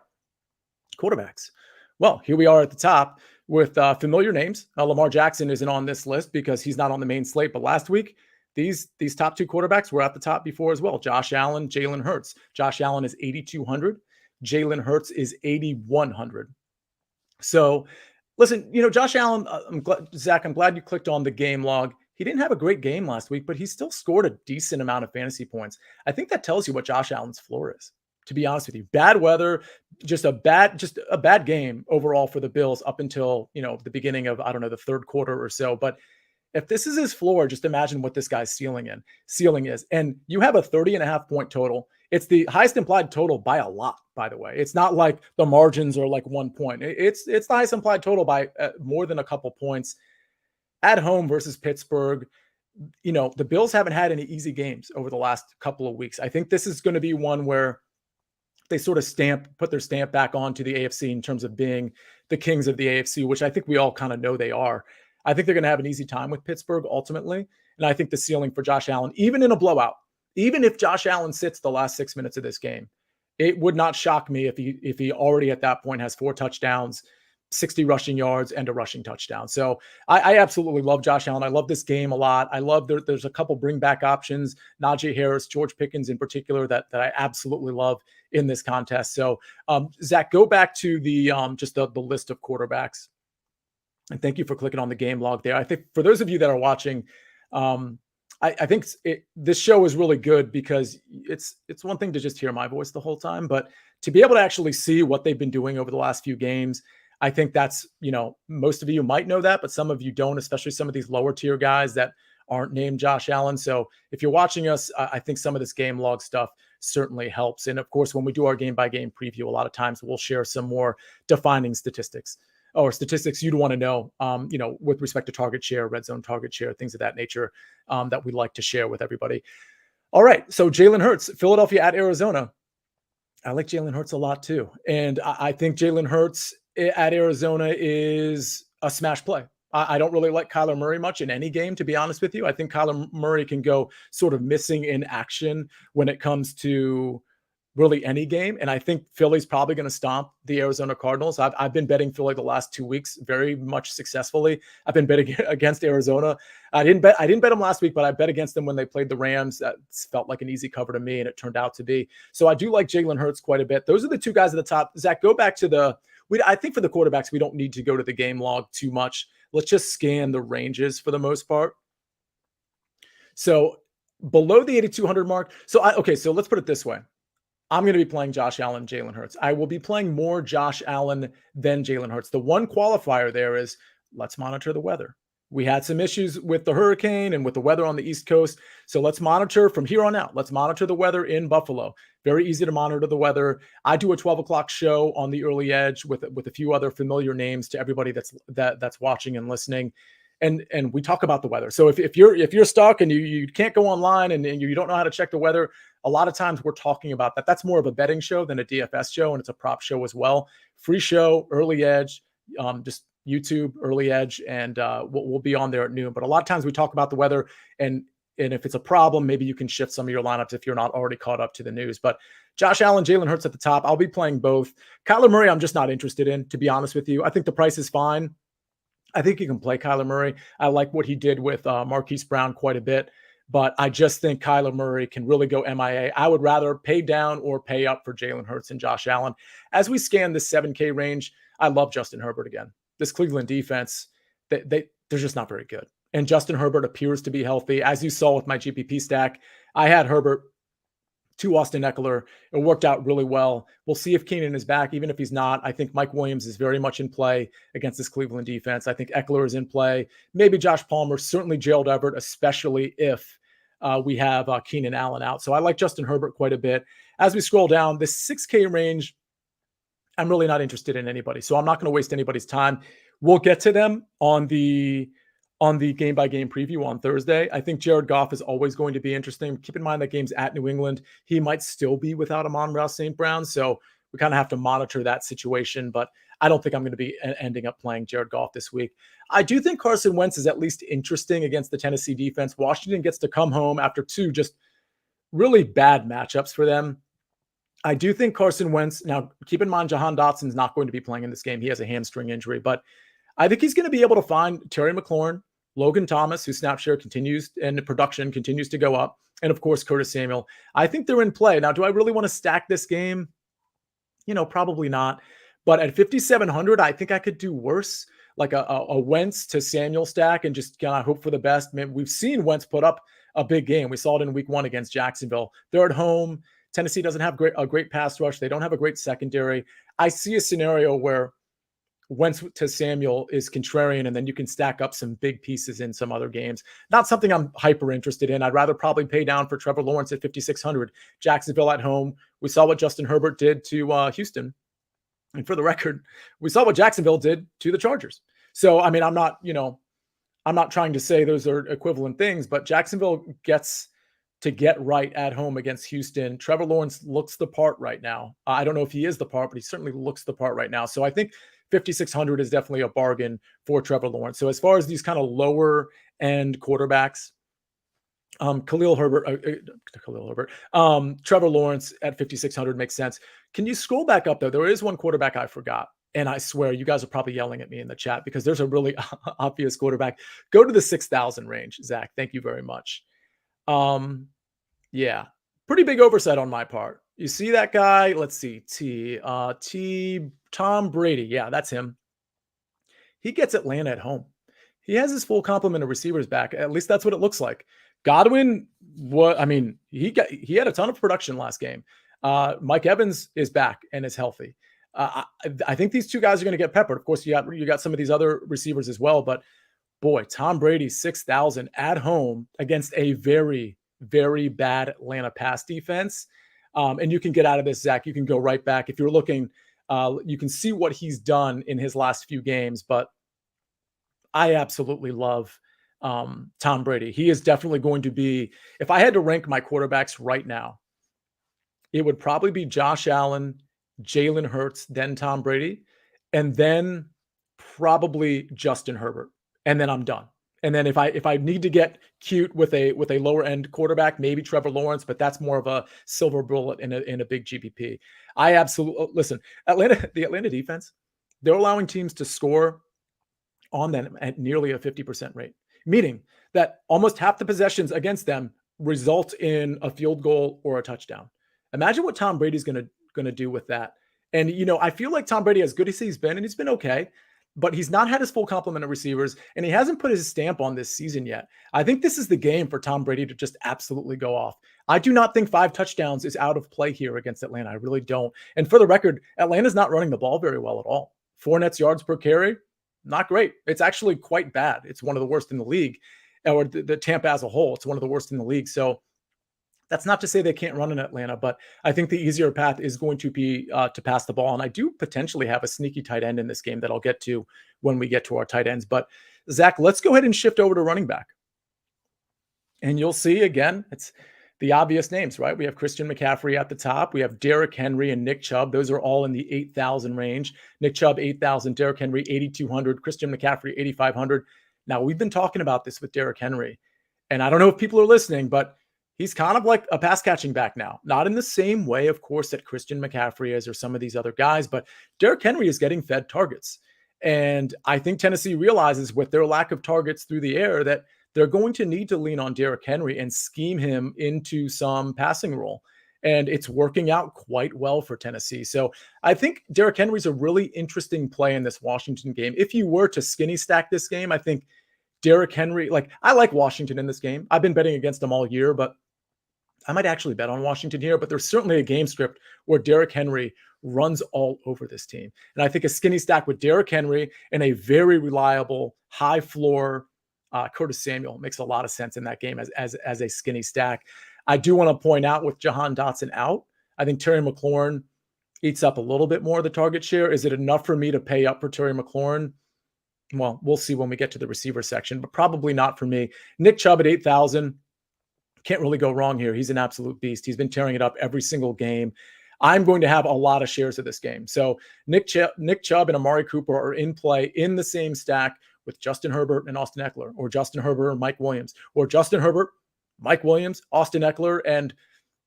quarterbacks. Well, here we are at the top with familiar names. Lamar Jackson isn't on this list because he's not on the main slate, but last week, these top two quarterbacks were at the top before as well. Josh Allen, Jalen Hurts. Josh Allen is 8,200. Jalen Hurts is 8,100. So listen, Josh Allen, Zach, I'm glad you clicked on the game log. He didn't have a great game last week, but he still scored a decent amount of fantasy points. I think that tells you what Josh Allen's floor is, to be honest with you. Bad weather, just a bad game overall for the Bills up until, the beginning of, the third quarter or so. But if this is his floor, just imagine what this guy's ceiling is. And you have a 30.5 point total. It's the highest implied total by a lot, by the way. It's not like the margins are like 1 point. It's the highest implied total by more than a couple points. At home versus Pittsburgh, the Bills haven't had any easy games over the last couple of weeks. I think this is going to be one where they sort of put their stamp back onto the AFC in terms of being the kings of the AFC, which I think we all kind of know they are. I think they're going to have an easy time with Pittsburgh ultimately. And I think the ceiling for Josh Allen, even in a blowout, even if Josh Allen sits the last 6 minutes of this game, it would not shock me if he already at that point has 4 touchdowns, 60 rushing yards, and a rushing touchdown. So I absolutely love Josh Allen. I love this game a lot. I love there's a couple bring back options, Najee Harris, George Pickens in particular, that I absolutely love in this contest. So Zach, go back to the just the list of quarterbacks. And thank you for clicking on the game log there. I think for those of you that are watching, I think this show is really good because it's one thing to just hear my voice the whole time, but to be able to actually see what they've been doing over the last few games, I think that's, most of you might know that, but some of you don't, especially some of these lower tier guys that aren't named Josh Allen. So if you're watching us, I think some of this game log stuff certainly helps. And of course, when we do our game by game preview, a lot of times we'll share some more defining statistics or statistics you'd want to know, with respect to target share, red zone target share, things of that nature, that we like to share with everybody. All right. So Jalen Hurts, Philadelphia at Arizona. I like Jalen Hurts a lot too. And I think Jalen Hurts at Arizona is a smash play. I don't really like Kyler Murray much in any game, to be honest with you. I think Kyler Murray can go sort of missing in action when it comes to really any game. And I think Philly's probably going to stomp the Arizona Cardinals. I've been betting Philly the last 2 weeks very much successfully. I've been betting against Arizona. I didn't bet them last week, but I bet against them when they played the Rams. That felt like an easy cover to me, and it turned out to be. So I do like Jalen Hurts quite a bit. Those are the two guys at the top. Zach, go back to I think for the quarterbacks, we don't need to go to the game log too much. Let's just scan the ranges for the most part. So below the 8,200 mark. So let's put it this way. I'm going to be playing Josh Allen, Jalen Hurts. I will be playing more Josh Allen than Jalen Hurts. The one qualifier there is let's monitor the weather. We had some issues with the hurricane and with the weather on the East Coast. So let's monitor from here on out. Let's monitor the weather in Buffalo. Very easy to monitor the weather. I do a 12 o'clock show on the early edge with a few other familiar names to everybody that's watching and listening. And we talk about the weather. So if you're stuck and you can't go online and you don't know how to check the weather, a lot of times we're talking about that. That's more of a betting show than a DFS show, and it's a prop show as well. Free show, early edge, just YouTube, early edge, and we'll be on there at noon. But a lot of times we talk about the weather, and if it's a problem, maybe you can shift some of your lineups if you're not already caught up to the news. But Josh Allen, Jalen Hurts at the top. I'll be playing both. Kyler Murray, I'm just not interested in, to be honest with you. I think the price is fine. I think you can play Kyler Murray. I like what he did with Marquise Brown quite a bit, but I just think Kyler Murray can really go MIA. I would rather pay down or pay up for Jalen Hurts and Josh Allen. As we scan this 7K range, I love Justin Herbert again. This Cleveland defense, they're just not very good. And Justin Herbert appears to be healthy. As you saw with my GPP stack, I had Herbert to Austin Eckler. It worked out really well. We'll see if Keenan is back. Even if he's not, I think Mike Williams is very much in play against this Cleveland defense. I think Eckler is in play. Maybe Josh Palmer, certainly Gerald Everett, especially if we have Keenan Allen out. So I like Justin Herbert quite a bit. As we scroll down, this 6K range, I'm really not interested in anybody. So I'm not going to waste anybody's time. We'll get to them on the game-by-game preview on Thursday. I think Jared Goff is always going to be interesting. Keep in mind that game's at New England. He might still be without Amon-Ra St. Brown, so we kind of have to monitor that situation, but I don't think I'm going to be ending up playing Jared Goff this week. I do think Carson Wentz is at least interesting against the Tennessee defense. Washington gets to come home after two just really bad matchups for them. I do think Carson Wentz, now keep in mind Jahan Dotson's not going to be playing in this game. He has a hamstring injury, but I think he's going to be able to find Terry McLaurin, Logan Thomas, whose snap share continues and the production continues to go up, and of course, Curtis Samuel. I think they're in play. Now, do I really want to stack this game? Probably not. But at 5,700, I think I could do worse, like a Wentz to Samuel stack and just kind of hope for the best. Man, we've seen Wentz put up a big game. We saw it in week 1 against Jacksonville. They're at home. Tennessee doesn't have a great pass rush. They don't have a great secondary. I see a scenario where Wentz to Samuel is contrarian, and then you can stack up some big pieces in some other games. Not something I'm hyper interested in. I'd rather probably pay down for Trevor Lawrence at 5,600. Jacksonville at home. We saw what Justin Herbert did to Houston. And for the record, we saw what Jacksonville did to the Chargers. So, I mean, I'm not trying to say those are equivalent things, but Jacksonville gets to get right at home against Houston. Trevor Lawrence looks the part right now. I don't know if he is the part, but he certainly looks the part right now. So I think 5,600 is definitely a bargain for Trevor Lawrence. So as far as these kind of lower end quarterbacks, Trevor Lawrence at 5,600 makes sense. Can you scroll back up though? There is one quarterback I forgot. And I swear you guys are probably yelling at me in the chat because there's a really obvious quarterback. Go to the 6,000 range, Zach. Thank you very much. Yeah, pretty big oversight on my part. You see that guy? Let's see. Tom Brady. Yeah, that's him. He gets Atlanta at home. He has his full complement of receivers back. At least that's what it looks like. Godwin, he had a ton of production last game. Mike Evans is back and is healthy. I think these two guys are going to get peppered. Of course, you got some of these other receivers as well, but boy, Tom Brady 6,000 at home against a very, very bad Atlanta pass defense. And you can get out of this, Zach. You can go right back. If you're looking, you can see what he's done in his last few games, but I absolutely love Tom Brady. He is definitely going to be, if I had to rank my quarterbacks right now, it would probably be Josh Allen, Jalen Hurts, then Tom Brady, and then probably Justin Herbert. And then I'm done. And then if I need to get cute with a lower end quarterback, maybe Trevor Lawrence, but that's more of a silver bullet in a big GPP. I absolutely listen. The Atlanta defense, they're allowing teams to score on them at nearly a 50% rate, meaning that almost half the possessions against them result in a field goal or a touchdown. Imagine what Tom Brady's going to do with that. And, I feel like Tom Brady, as good as he's been, and he's been okay, but he's not had his full complement of receivers, and he hasn't put his stamp on this season yet. I think this is the game for Tom Brady to just absolutely go off. I do not think 5 touchdowns is out of play here against Atlanta. I really don't. And for the record, Atlanta's not running the ball very well at all. Fournette's yards per carry, not great. It's actually quite bad. It's one of the worst in the league, or the Tampa as a whole. It's one of the worst in the league. So that's not to say they can't run in Atlanta, but I think the easier path is going to be to pass the ball. And I do potentially have a sneaky tight end in this game that I'll get to when we get to our tight ends. But Zach, let's go ahead and shift over to running back. And you'll see again, it's the obvious names, right? We have Christian McCaffrey at the top. We have Derrick Henry and Nick Chubb. Those are all in the 8,000 range. Nick Chubb, 8,000. Derrick Henry, 8,200. Christian McCaffrey, 8,500. Now, we've been talking about this with Derrick Henry, and I don't know if people are listening, but he's kind of like a pass catching back now. Not in the same way, of course, that Christian McCaffrey is or some of these other guys, but Derrick Henry is getting fed targets. And I think Tennessee realizes with their lack of targets through the air that they're going to need to lean on Derrick Henry and scheme him into some passing role. And it's working out quite well for Tennessee. So I think Derrick Henry's a really interesting play in this Washington game. If you were to skinny stack this game, I think Derrick Henry, I like Washington in this game. I've been betting against them all year, but I might actually bet on Washington here, but there's certainly a game script where Derrick Henry runs all over this team. And I think a skinny stack with Derrick Henry and a very reliable, high floor Curtis Samuel makes a lot of sense in that game as a skinny stack. I do want to point out with Jahan Dotson out, I think Terry McLaurin eats up a little bit more of the target share. Is it enough for me to pay up for Terry McLaurin? Well, we'll see when we get to the receiver section, but probably not for me. Nick Chubb at 8,000. Can't really go wrong here. He's an absolute beast. He's been tearing it up every single game. I'm going to have a lot of shares of this game. So Nick Chubb and Amari Cooper are in play in the same stack with Justin Herbert and Austin Eckler, or Justin Herbert and Mike Williams, or Justin Herbert, Mike Williams, Austin Eckler, and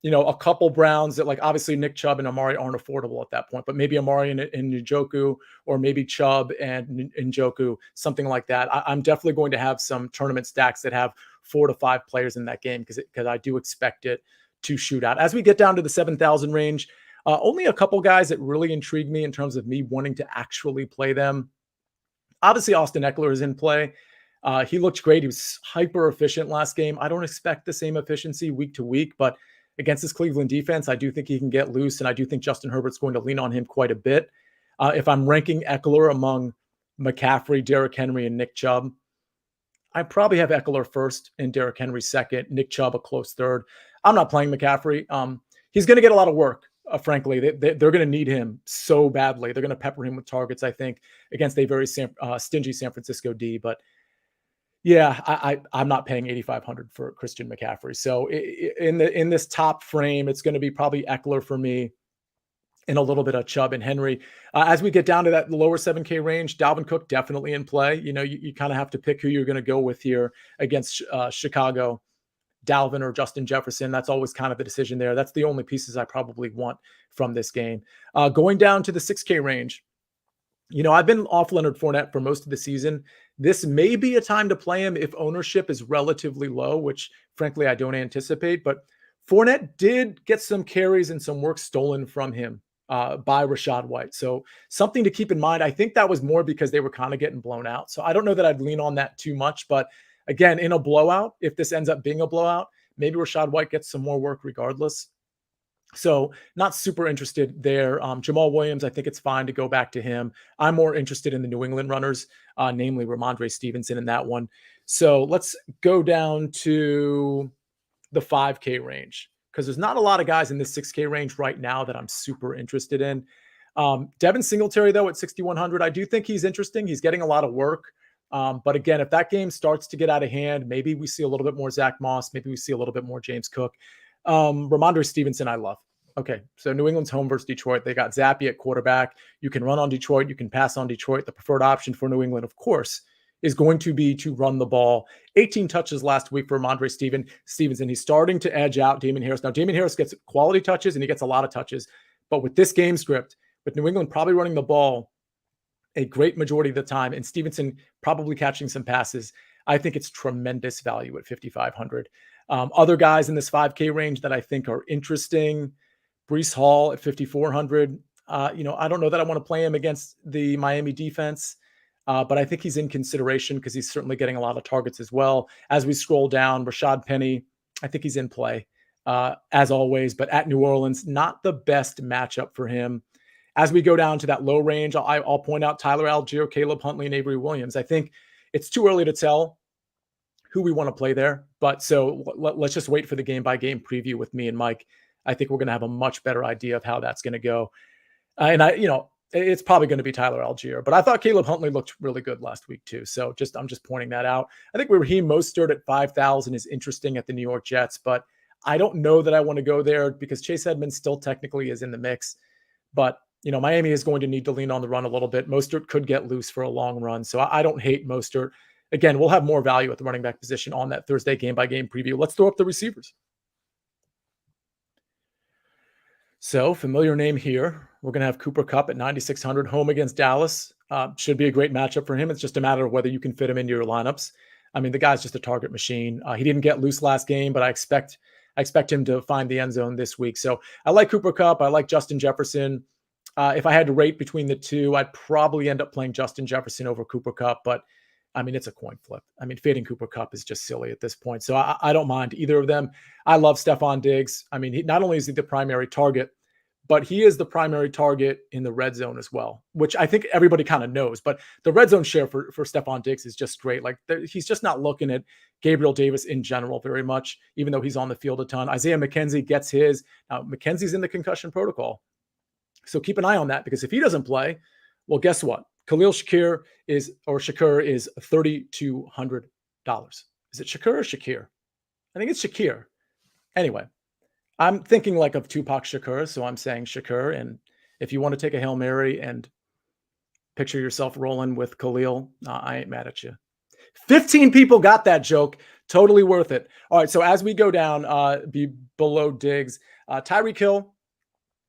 a couple Browns that obviously Nick Chubb and Amari aren't affordable at that point, but maybe Amari and Njoku, or maybe Chubb and Njoku, something like that. I'm definitely going to have some tournament stacks that have 4 to 5 players in that game because I do expect it to shoot out. As we get down to the 7,000 range, only a couple guys that really intrigue me in terms of me wanting to actually play them. Obviously, Austin Eckler is in play. He looked great. He was hyper efficient last game. I don't expect the same efficiency week to week, but against this Cleveland defense, I do think he can get loose, and I do think Justin Herbert's going to lean on him quite a bit. If I'm ranking Eckler among McCaffrey, Derrick Henry, and Nick Chubb, I probably have Eckler first and Derrick Henry second, Nick Chubb a close third. I'm not playing McCaffrey. He's going to get a lot of work, frankly. They're going to need him so badly. They're going to pepper him with targets, I think, against a very stingy San Francisco D. But yeah, I'm not paying $8,500 for Christian McCaffrey. So in this top frame, it's going to be probably Eckler for me and a little bit of Chubb and Henry. As we get down to that lower 7K range, Dalvin Cook definitely in play. You kind of have to pick who you're going to go with here against Chicago, Dalvin or Justin Jefferson. That's always kind of the decision there. That's the only pieces I probably want from this game. Going down to the 6K range, I've been off Leonard Fournette for most of the season. This may be a time to play him if ownership is relatively low, which frankly I don't anticipate. But Fournette did get some carries and some work stolen from him by Rachaad White. So something to keep in mind. I think that was more because they were kind of getting blown out. So I don't know that I'd lean on that too much. But again, in a blowout, if this ends up being a blowout, maybe Rachaad White gets some more work regardless. So not super interested there. Jamal Williams, I think it's fine to go back to him. I'm more interested in the New England runners, namely Ramondre Stevenson in that one. So let's go down to the 5K range because there's not a lot of guys in the 6K range right now that I'm super interested in. Devin Singletary, though, at 6,100, I do think he's interesting. He's getting a lot of work. But again, if that game starts to get out of hand, maybe we see a little bit more Zach Moss. Maybe we see a little bit more James Cook. Ramondre Stevenson, I love. Okay, so New England's home versus Detroit. They got Zappe at quarterback. You can run on Detroit. You can pass on Detroit. The preferred option for New England, of course, is going to be to run the ball. 18 touches last week for Ramondre Stevenson. He's starting to edge out Damien Harris. Now, Damien Harris gets quality touches, and he gets a lot of touches. But with this game script, with New England probably running the ball a great majority of the time, and Stevenson probably catching some passes, I think it's tremendous value at 5,500. Other guys in this 5K range that I think are interesting, Breece Hall at 5,400. I don't know that I want to play him against the Miami defense, but I think he's in consideration because he's certainly getting a lot of targets as well. As we scroll down, Rashad Penny, I think he's in play as always, but at New Orleans, not the best matchup for him. As we go down to that low range, I'll point out Tyler Algier, Caleb Huntley, and Avery Williams. I think it's too early to tell who we want to play there. But so let's just wait for the game-by-game preview with me and Mike. I think we're going to have a much better idea of how that's going to go. It's probably going to be Tyler Algier. But I thought Caleb Huntley looked really good last week too. So I'm just pointing that out. I think Raheem Mostert at 5,000 is interesting at the New York Jets, but I don't know that I want to go there because Chase Edmonds still technically is in the mix. But Miami is going to need to lean on the run a little bit. Mostert could get loose for a long run. So I don't hate Mostert. Again, we'll have more value at the running back position on that Thursday game-by-game preview. Let's throw up the receivers. So familiar name here. We're going to have Cooper Kupp at 9,600 home against Dallas. Should be a great matchup for him. It's just a matter of whether you can fit him into your lineups. I mean, the guy's just a target machine. He didn't get loose last game, but I expect him to find the end zone this week. So I like Cooper Kupp. I like Justin Jefferson. If I had to rate between the two, I'd probably end up playing Justin Jefferson over Cooper Kupp, but I mean, it's a coin flip. I mean, fading Cooper Kupp is just silly at this point. So I don't mind either of them. I love Stephon Diggs. I mean, not only is he the primary target, but he is the primary target in the red zone as well, which I think everybody kind of knows. But the red zone share for Stephon Diggs is just great. Like he's just not looking at Gabriel Davis in general very much, even though he's on the field a ton. Isaiah McKenzie gets his. Now, McKenzie's in the concussion protocol. So keep an eye on that because if he doesn't play, well, guess what? Khalil Shakir is $3,200. Is it Shakir or Shakir? I think it's Shakir. Anyway, I'm thinking like of Tupac Shakur, so I'm saying Shakir. And if you want to take a Hail Mary and picture yourself rolling with Khalil, I ain't mad at you. 15 people got that joke. Totally worth it. All right, so as we go down, be below Diggs, Tyreek Hill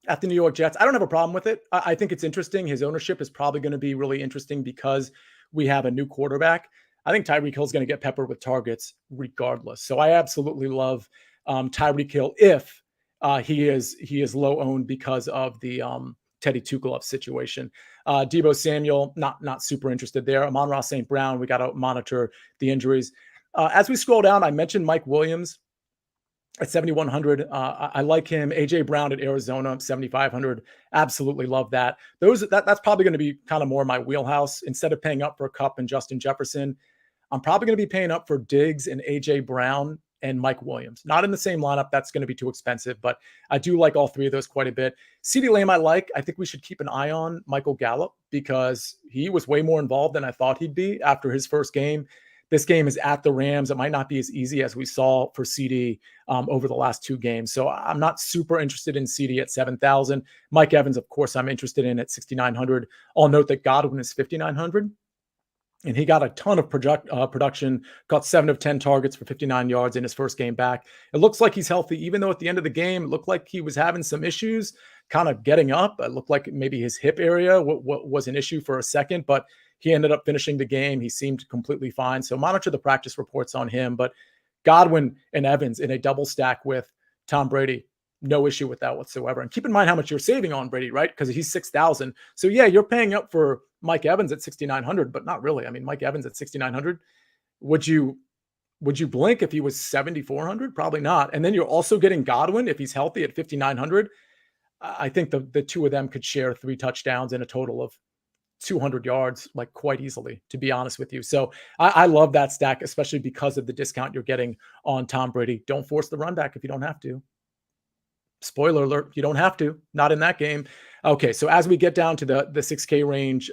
at the New York Jets. I don't have a problem with it. I think it's interesting. His ownership is probably going to be really interesting because we have a new quarterback. I think Tyreek Hill is going to get peppered with targets regardless. So I absolutely love Tyreek Hill if he is low owned because of the Teddy Two Gloves situation. Deebo Samuel, not super interested there. Amon-Ra St. Brown, we got to monitor the injuries. As we scroll down, I mentioned Mike Williams at 7,100. I like him. AJ Brown at Arizona, 7,500. Absolutely love that. That's probably going to be kind of more my wheelhouse. Instead of paying up for Kupp and Justin Jefferson, I'm probably going to be paying up for Diggs and AJ Brown and Mike Williams. Not in the same lineup. That's going to be too expensive, but I do like all three of those quite a bit. CeeDee Lamb I like. I think we should keep an eye on Michael Gallup because he was way more involved than I thought he'd be after his first game. This game is at the Rams. It might not be as easy as we saw for CD over the last two games. So I'm not super interested in CD at 7,000. Mike Evans, of course, I'm interested in at 6,900. I'll note that Godwin is 5,900. And he got a ton of production, got 7 of 10 targets for 59 yards in his first game back. It looks like he's healthy, even though at the end of the game, it looked like he was having some issues kind of getting up. It looked like maybe his hip area was an issue for a second, but he ended up finishing the game. He seemed completely fine. So monitor the practice reports on him. But Godwin and Evans in a double stack with Tom Brady, no issue with that whatsoever. And keep in mind how much you're saving on Brady, right? Because he's 6,000. So yeah, you're paying up for Mike Evans at 6,900, but not really. I mean, Mike Evans at 6,900. Would you Would you blink if he was 7,400? Probably not. And then you're also getting Godwin if he's healthy at 5,900. I think the two of them could share 3 touchdowns and a total of 200 yards, like quite easily, to be honest with you. So I love that stack, especially because of the discount you're getting on Tom Brady. Don't force the run back if you don't have to. Spoiler alert, you don't have to, not in that game. Okay, so as we get down to the 6K range,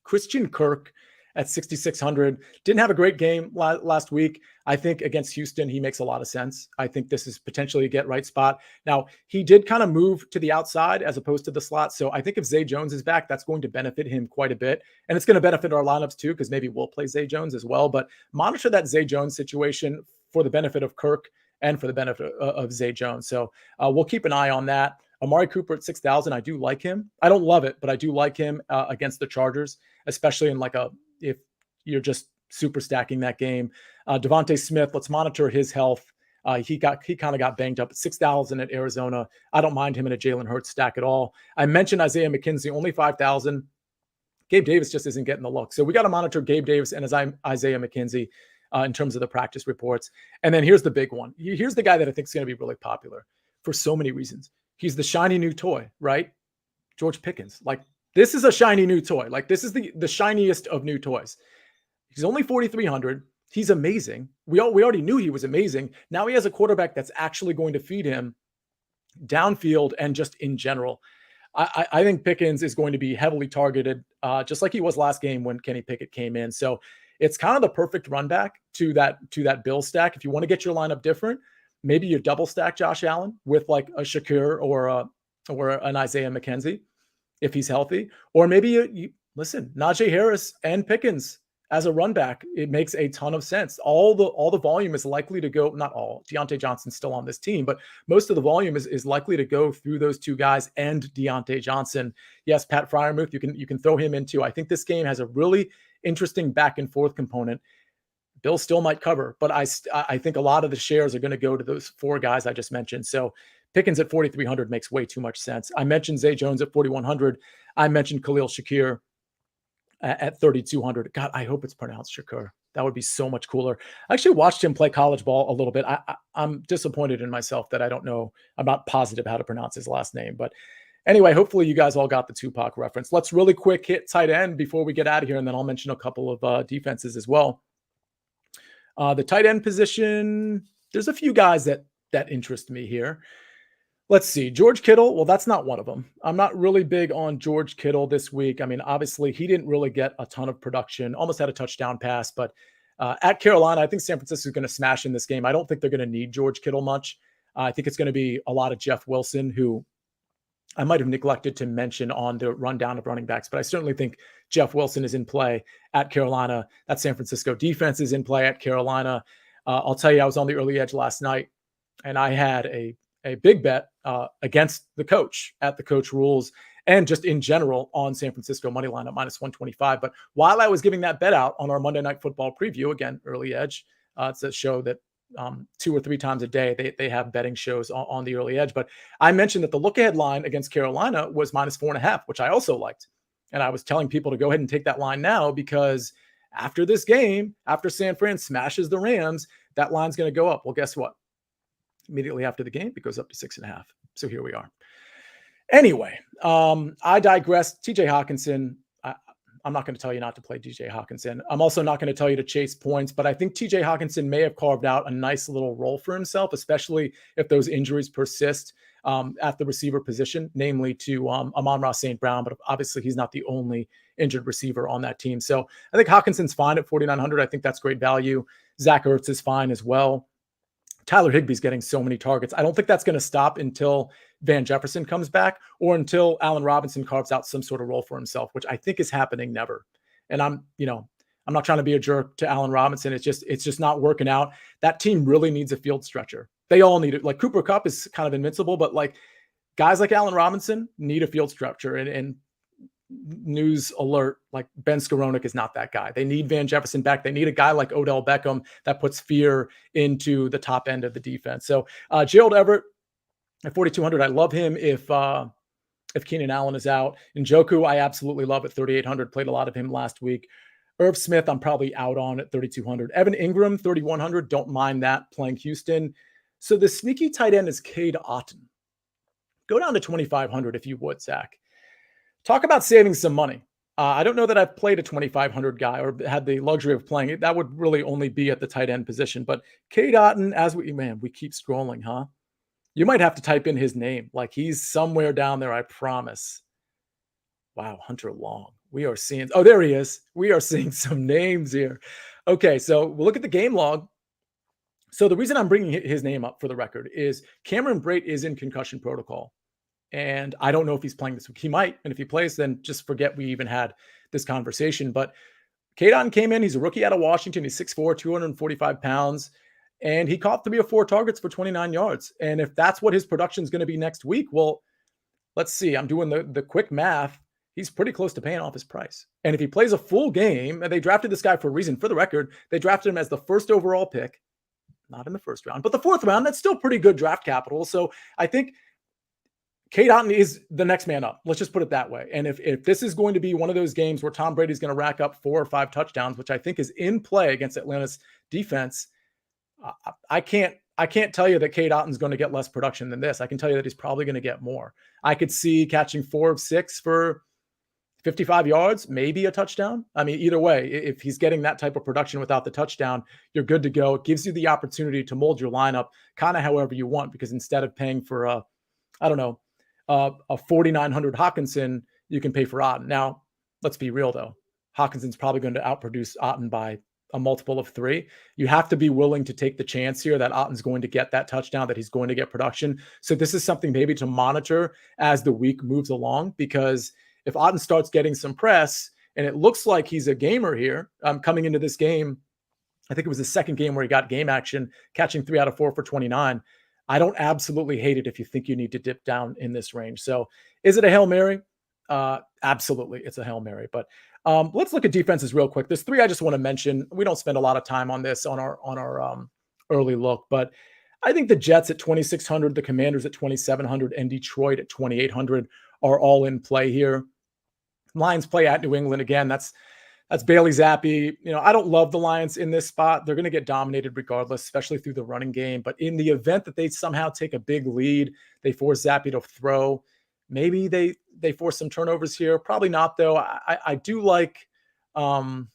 Christian Kirk at 6,600 didn't have a great game last week. I think against Houston, he makes a lot of sense. I think this is potentially a get right spot. Now, he did kind of move to the outside as opposed to the slot. So I think if Zay Jones is back, that's going to benefit him quite a bit. And it's going to benefit our lineups too, because maybe we'll play Zay Jones as well. But monitor that Zay Jones situation for the benefit of Kirk and for the benefit of Zay Jones. So we'll keep an eye on that. Amari Cooper at 6,000. I do like him. I don't love it, but I do like him against the Chargers, especially in if you're just super stacking that game. Devontae Smith, let's monitor his health. He kind of got banged up at 6,000 at Arizona. I don't mind him in a Jalen Hurts stack at all. I mentioned Isaiah McKenzie, only 5,000. Gabe Davis just isn't getting the look. So we got to monitor Gabe Davis and Isaiah McKenzie in terms of the practice reports. And then here's the big one. Here's the guy that I think is going to be really popular for so many reasons. He's the shiny new toy, right? George Pickens. Like, this is a shiny new toy. Like, this is the shiniest of new toys. He's only 4,300. He's amazing. We already knew he was amazing. Now he has a quarterback that's actually going to feed him downfield and just in general. I think Pickens is going to be heavily targeted, just like he was last game when Kenny Pickett came in. So it's kind of the perfect run back to that Bill stack. If you want to get your lineup different, maybe you double stack Josh Allen with like a Shakir or an Isaiah McKenzie if he's healthy, or maybe you listen, Najee Harris and Pickens as a run back. It makes a ton of sense. All the volume is likely to go, not all, Deontay Johnson's still on this team, but most of the volume is likely to go through those two guys and Deontay Johnson. Yes, Pat Freiermuth, you can throw him in too. I think this game has a really interesting back and forth component. Bill still might cover, but I think a lot of the shares are going to go to those 4 guys I just mentioned. So Pickens at 4,300 makes way too much sense. I mentioned Zay Jones at 4,100. I mentioned Khalil Shakir at 3,200. God, I hope it's pronounced Shakir. That would be so much cooler. I actually watched him play college ball a little bit. I'm disappointed in myself that I don't know. I'm not positive how to pronounce his last name. But anyway, hopefully you guys all got the Tupac reference. Let's really quick hit tight end before we get out of here, and then I'll mention a couple of defenses as well. The tight end position, there's a few guys that interest me here. Let's see. George Kittle. Well, that's not one of them. I'm not really big on George Kittle this week. I mean, obviously, he didn't really get a ton of production, almost had a touchdown pass. But at Carolina, I think San Francisco is going to smash in this game. I don't think they're going to need George Kittle much. I think it's going to be a lot of Jeff Wilson, who I might have neglected to mention on the rundown of running backs. But I certainly think Jeff Wilson is in play at Carolina. That San Francisco defense is in play at Carolina. I'll tell you, I was on the early edge last night, and I had a big bet against the coach at the coach rules and just in general on San Francisco money line at -125. But while I was giving that bet out on our Monday Night Football preview, again, early edge, it's a show that 2 or 3 times a day they have betting shows on the early edge. But I mentioned that the look ahead line against Carolina was -4.5, which I also liked. And I was telling people to go ahead and take that line now, because after this game, after San Fran smashes the Rams, that line's going to go up. Well, guess what? Immediately after the game, it goes up to 6.5. So here we are. Anyway, I digress. TJ Hawkinson, I'm not going to tell you not to play DJ Hawkinson. I'm also not going to tell you to chase points, but I think TJ Hawkinson may have carved out a nice little role for himself, especially if those injuries persist at the receiver position, namely to Amon-Ra St. Brown. But obviously, he's not the only injured receiver on that team. So I think Hawkinson's fine at 4,900. I think that's great value. Zach Ertz is fine as well. Tyler Higbee's getting so many targets. I don't think that's going to stop until Van Jefferson comes back or until Allen Robinson carves out some sort of role for himself, which I think is happening never. And I'm not trying to be a jerk to Allen Robinson. It's just not working out. That team really needs a field stretcher. They all need it. Like Cooper Kupp is kind of invincible, but like guys like Allen Robinson need a field stretcher. And news alert, like Ben Skowronek is not that guy. They need Van Jefferson back. They need a guy like Odell Beckham that puts fear into the top end of the defense. So Gerald Everett at 4,200, I love him if Keenan Allen is out. Njoku, I absolutely love at 3,800. Played a lot of him last week. Irv Smith, I'm probably out on at 3,200. Evan Ingram, 3,100. Don't mind that playing Houston. So the sneaky tight end is Cade Otton. Go down to 2,500 if you would, Zach. Talk about saving some money. I don't know that I've played a 2,500 guy or had the luxury of playing it. That would really only be at the tight end position. But Cade Otton, we keep scrolling, huh? You might have to type in his name. Like he's somewhere down there, I promise. Wow, Hunter Long. We are seeing, oh, there he is. We are seeing some names here. Okay, so we'll look at the game log. So the reason I'm bringing his name up for the record is Cameron Brate is in concussion protocol. And I don't know if he's playing this week. He might. And if he plays, then just forget we even had this conversation. But Cade Otton came in. He's a rookie out of Washington. He's 6'4", 245 pounds. And he caught 3 or 4 targets for 29 yards. And if that's what his production is going to be next week, well, let's see. I'm doing the quick math. He's pretty close to paying off his price. And if he plays a full game, and they drafted this guy for a reason, for the record, they drafted him as the first overall pick, not in the first round, but the 4th round. That's still pretty good draft capital. So I think Cade Otton is the next man up. Let's just put it that way. And if this is going to be one of those games where Tom Brady's going to rack up 4 or 5 touchdowns, which I think is in play against Atlanta's defense, I can't tell you that Cade Otton's going to get less production than this. I can tell you that he's probably going to get more. I could see catching 4 of 6 for 55 yards, maybe a touchdown. I mean, either way, if he's getting that type of production without the touchdown, you're good to go. It gives you the opportunity to mold your lineup kind of however you want, because instead of paying for a 4,900 Hawkinson, you can pay for Otton. Now, let's be real though. Hawkinson's probably going to outproduce Otton by a multiple of 3. You have to be willing to take the chance here that Otton's going to get that touchdown, that he's going to get production. So this is something maybe to monitor as the week moves along, because if Otton starts getting some press and it looks like he's a gamer here, coming into this game, I think it was the second game where he got game action, catching 3 out of 4 for 29. I don't absolutely hate it if you think you need to dip down in this range. So is it a Hail Mary? Absolutely. It's a Hail Mary, but let's look at defenses real quick. There's 3 I just want to mention. We don't spend a lot of time on this on our early look, but I think the Jets at 2,600, the Commanders at 2,700, and Detroit at 2,800 are all in play here. Lions play at New England again. That's Bailey Zappi. I don't love the Lions in this spot. They're going to get dominated regardless, especially through the running game. But in the event that they somehow take a big lead, they force Zappi to throw. Maybe they force some turnovers here. Probably not, though. I do like the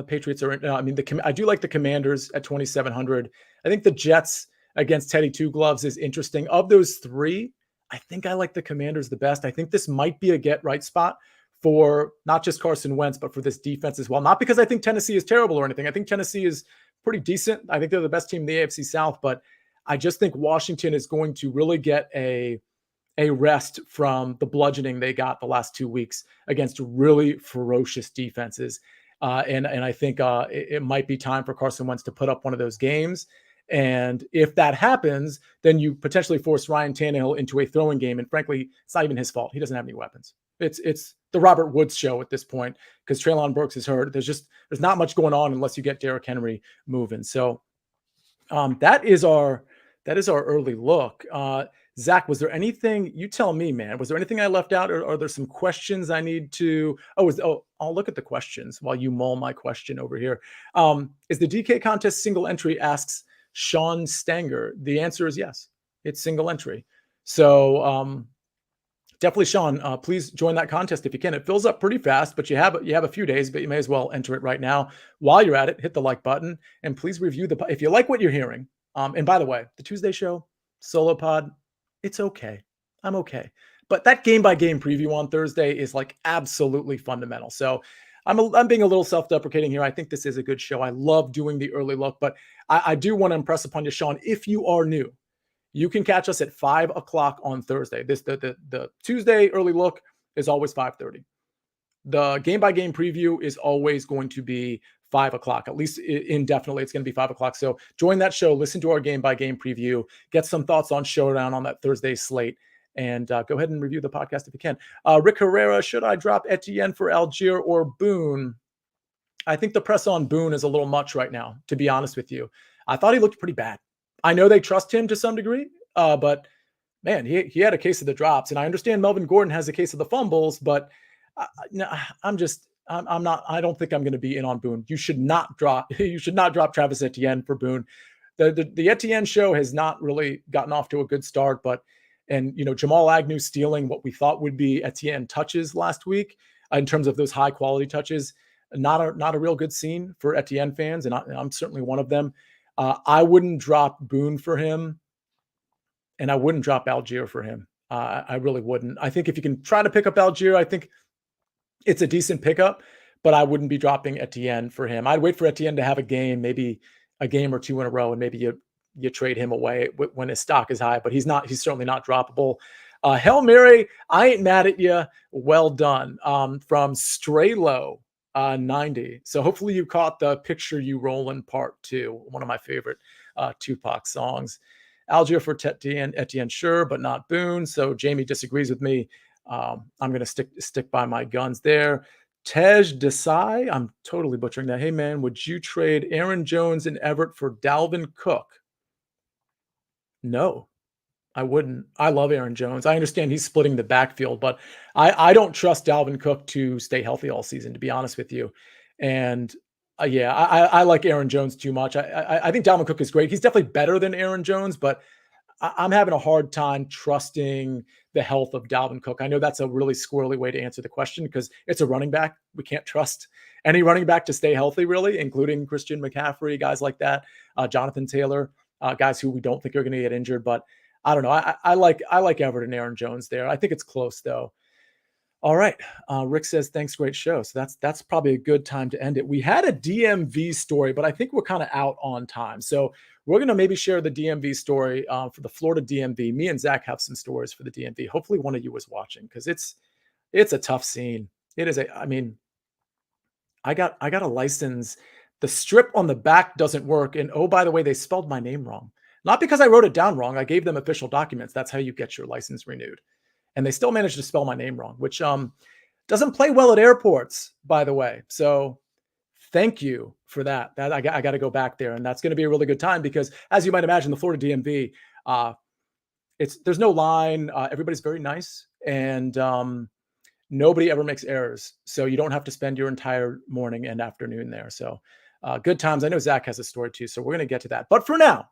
Patriots are. I do like the Commanders at 2,700. I think the Jets against Teddy Two Gloves is interesting. Of those 3, I think I like the Commanders the best. I think this might be a get right spot for not just Carson Wentz, but for this defense as well. Not because I think Tennessee is terrible or anything. I think Tennessee is pretty decent. I think they're the best team in the AFC South, but I just think Washington is going to really get a rest from the bludgeoning they got the last 2 weeks against really ferocious defenses. And I think it might be time for Carson Wentz to put up one of those games. And if that happens, then you potentially force Ryan Tannehill into a throwing game. And frankly, it's not even his fault. He doesn't have any weapons. It's the Robert Woods show at this point, because Treylon Burks is hurt. There's not much going on unless you get Derrick Henry moving. So that is our early look. Zach, was there anything, you tell me, man, was there anything I left out, or are there some questions I need to, I'll look at the questions while you mull my question over here. Is the DK contest single entry, asks Sean Stanger. The answer is yes, it's single entry. So definitely, Sean, please join that contest if you can. It fills up pretty fast, but you have a few days, but you may as well enter it right now. While you're at it, hit the like button and please review if you like what you're hearing. And by the way, the Tuesday show, solo pod, it's okay. I'm okay. But that game-by-game preview on Thursday is like absolutely fundamental. So I'm being a little self-deprecating here. I think this is a good show. I love doing the early look, but I do want to impress upon you, Sean, if you are new, you can catch us at 5 o'clock on Thursday. The Tuesday early look is always 5:30. The game-by-game preview is always going to be 5 o'clock, at least indefinitely. It's going to be 5 o'clock. So join that show, listen to our game-by-game preview, get some thoughts on Showdown on that Thursday slate, and go ahead and review the podcast if you can. Rick Herrera, should I drop Etienne for Algier or Boone? I think the press on Boone is a little much right now, to be honest with you. I thought he looked pretty bad. I know they trust him to some degree, but man, he had a case of the drops, and I understand Melvin Gordon has a case of the fumbles, but no, I'm just I'm not. I don't think I'm going to be in on Boone. You should not drop. You should not drop Travis Etienne for Boone. The Etienne show has not really gotten off to a good start, but Jamal Agnew stealing what we thought would be Etienne touches last week in terms of those high quality touches. Not a real good scene for Etienne fans, and I'm certainly one of them. I wouldn't drop Boone for him, and I wouldn't drop Algier for him. I really wouldn't. I think if you can try to pick up Algier, I think it's a decent pickup, but I wouldn't be dropping Etienne for him. I'd wait for Etienne to have a game, maybe a game or two in a row, and maybe you trade him away when his stock is high, but he's certainly not droppable. Hail Mary, I ain't mad at you. Well done. From Straylow 90. So hopefully you caught the Picture You Rollin' Part 2, one of my favorite Tupac songs. Algier for Etienne, sure, but not Boone. So Jamie disagrees with me. I'm going to stick by my guns there. Tej Desai, I'm totally butchering that. Hey, man, would you trade Aaron Jones and Everett for Dalvin Cook? No, I wouldn't. I love Aaron Jones. I understand he's splitting the backfield, but I don't trust Dalvin Cook to stay healthy all season, to be honest with you. And I like Aaron Jones too much. I think Dalvin Cook is great. He's definitely better than Aaron Jones, but I'm having a hard time trusting the health of Dalvin Cook. I know that's a really squirrely way to answer the question because it's a running back. We can't trust any running back to stay healthy, really, including Christian McCaffrey, guys like that, Jonathan Taylor, guys who we don't think are going to get injured. But I don't know. I like Everett and Aaron Jones there. I think it's close, though. All right. Rick says, thanks, great show. So that's probably a good time to end it. We had a DMV story, but I think we're kind of out on time. So we're going to maybe share the DMV story for the Florida DMV. Me and Zach have some stories for the DMV. Hopefully one of you was watching because it's a tough scene. It is I got a license. The strip on the back doesn't work. And oh, by the way, they spelled my name wrong. Not because I wrote it down wrong. I gave them official documents. That's how you get your license renewed. And they still managed to spell my name wrong, which doesn't play well at airports, by the way. So thank you for that. I got to go back there, and that's going to be a really good time because, as you might imagine, the Florida DMV, there's no line. Everybody's very nice, and nobody ever makes errors. So you don't have to spend your entire morning and afternoon there. So good times. I know Zach has a story too, so we're going to get to that. But for now,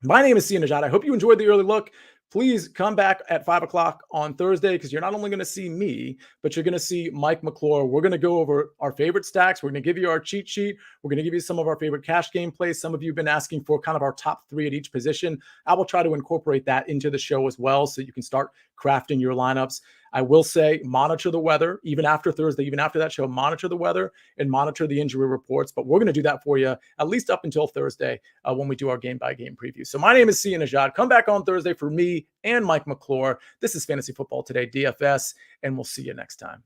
my name is Sia Nejad. I hope you enjoyed the early look. Please come back at 5 o'clock on Thursday because you're not only going to see me, but you're going to see Mike McClure. We're going to go over our favorite stacks. We're going to give you our cheat sheet. We're going to give you some of our favorite cash game plays. Some of you have been asking for kind of our top 3 at each position. I will try to incorporate that into the show as well so you can start crafting your lineups. I will say monitor the weather, even after Thursday, even after that show, monitor the weather and monitor the injury reports. But we're going to do that for you at least up until Thursday when we do our game-by-game preview. So my name is Sia Nejad. Come back on Thursday for me and Mike McClure. This is Fantasy Football Today DFS, and we'll see you next time.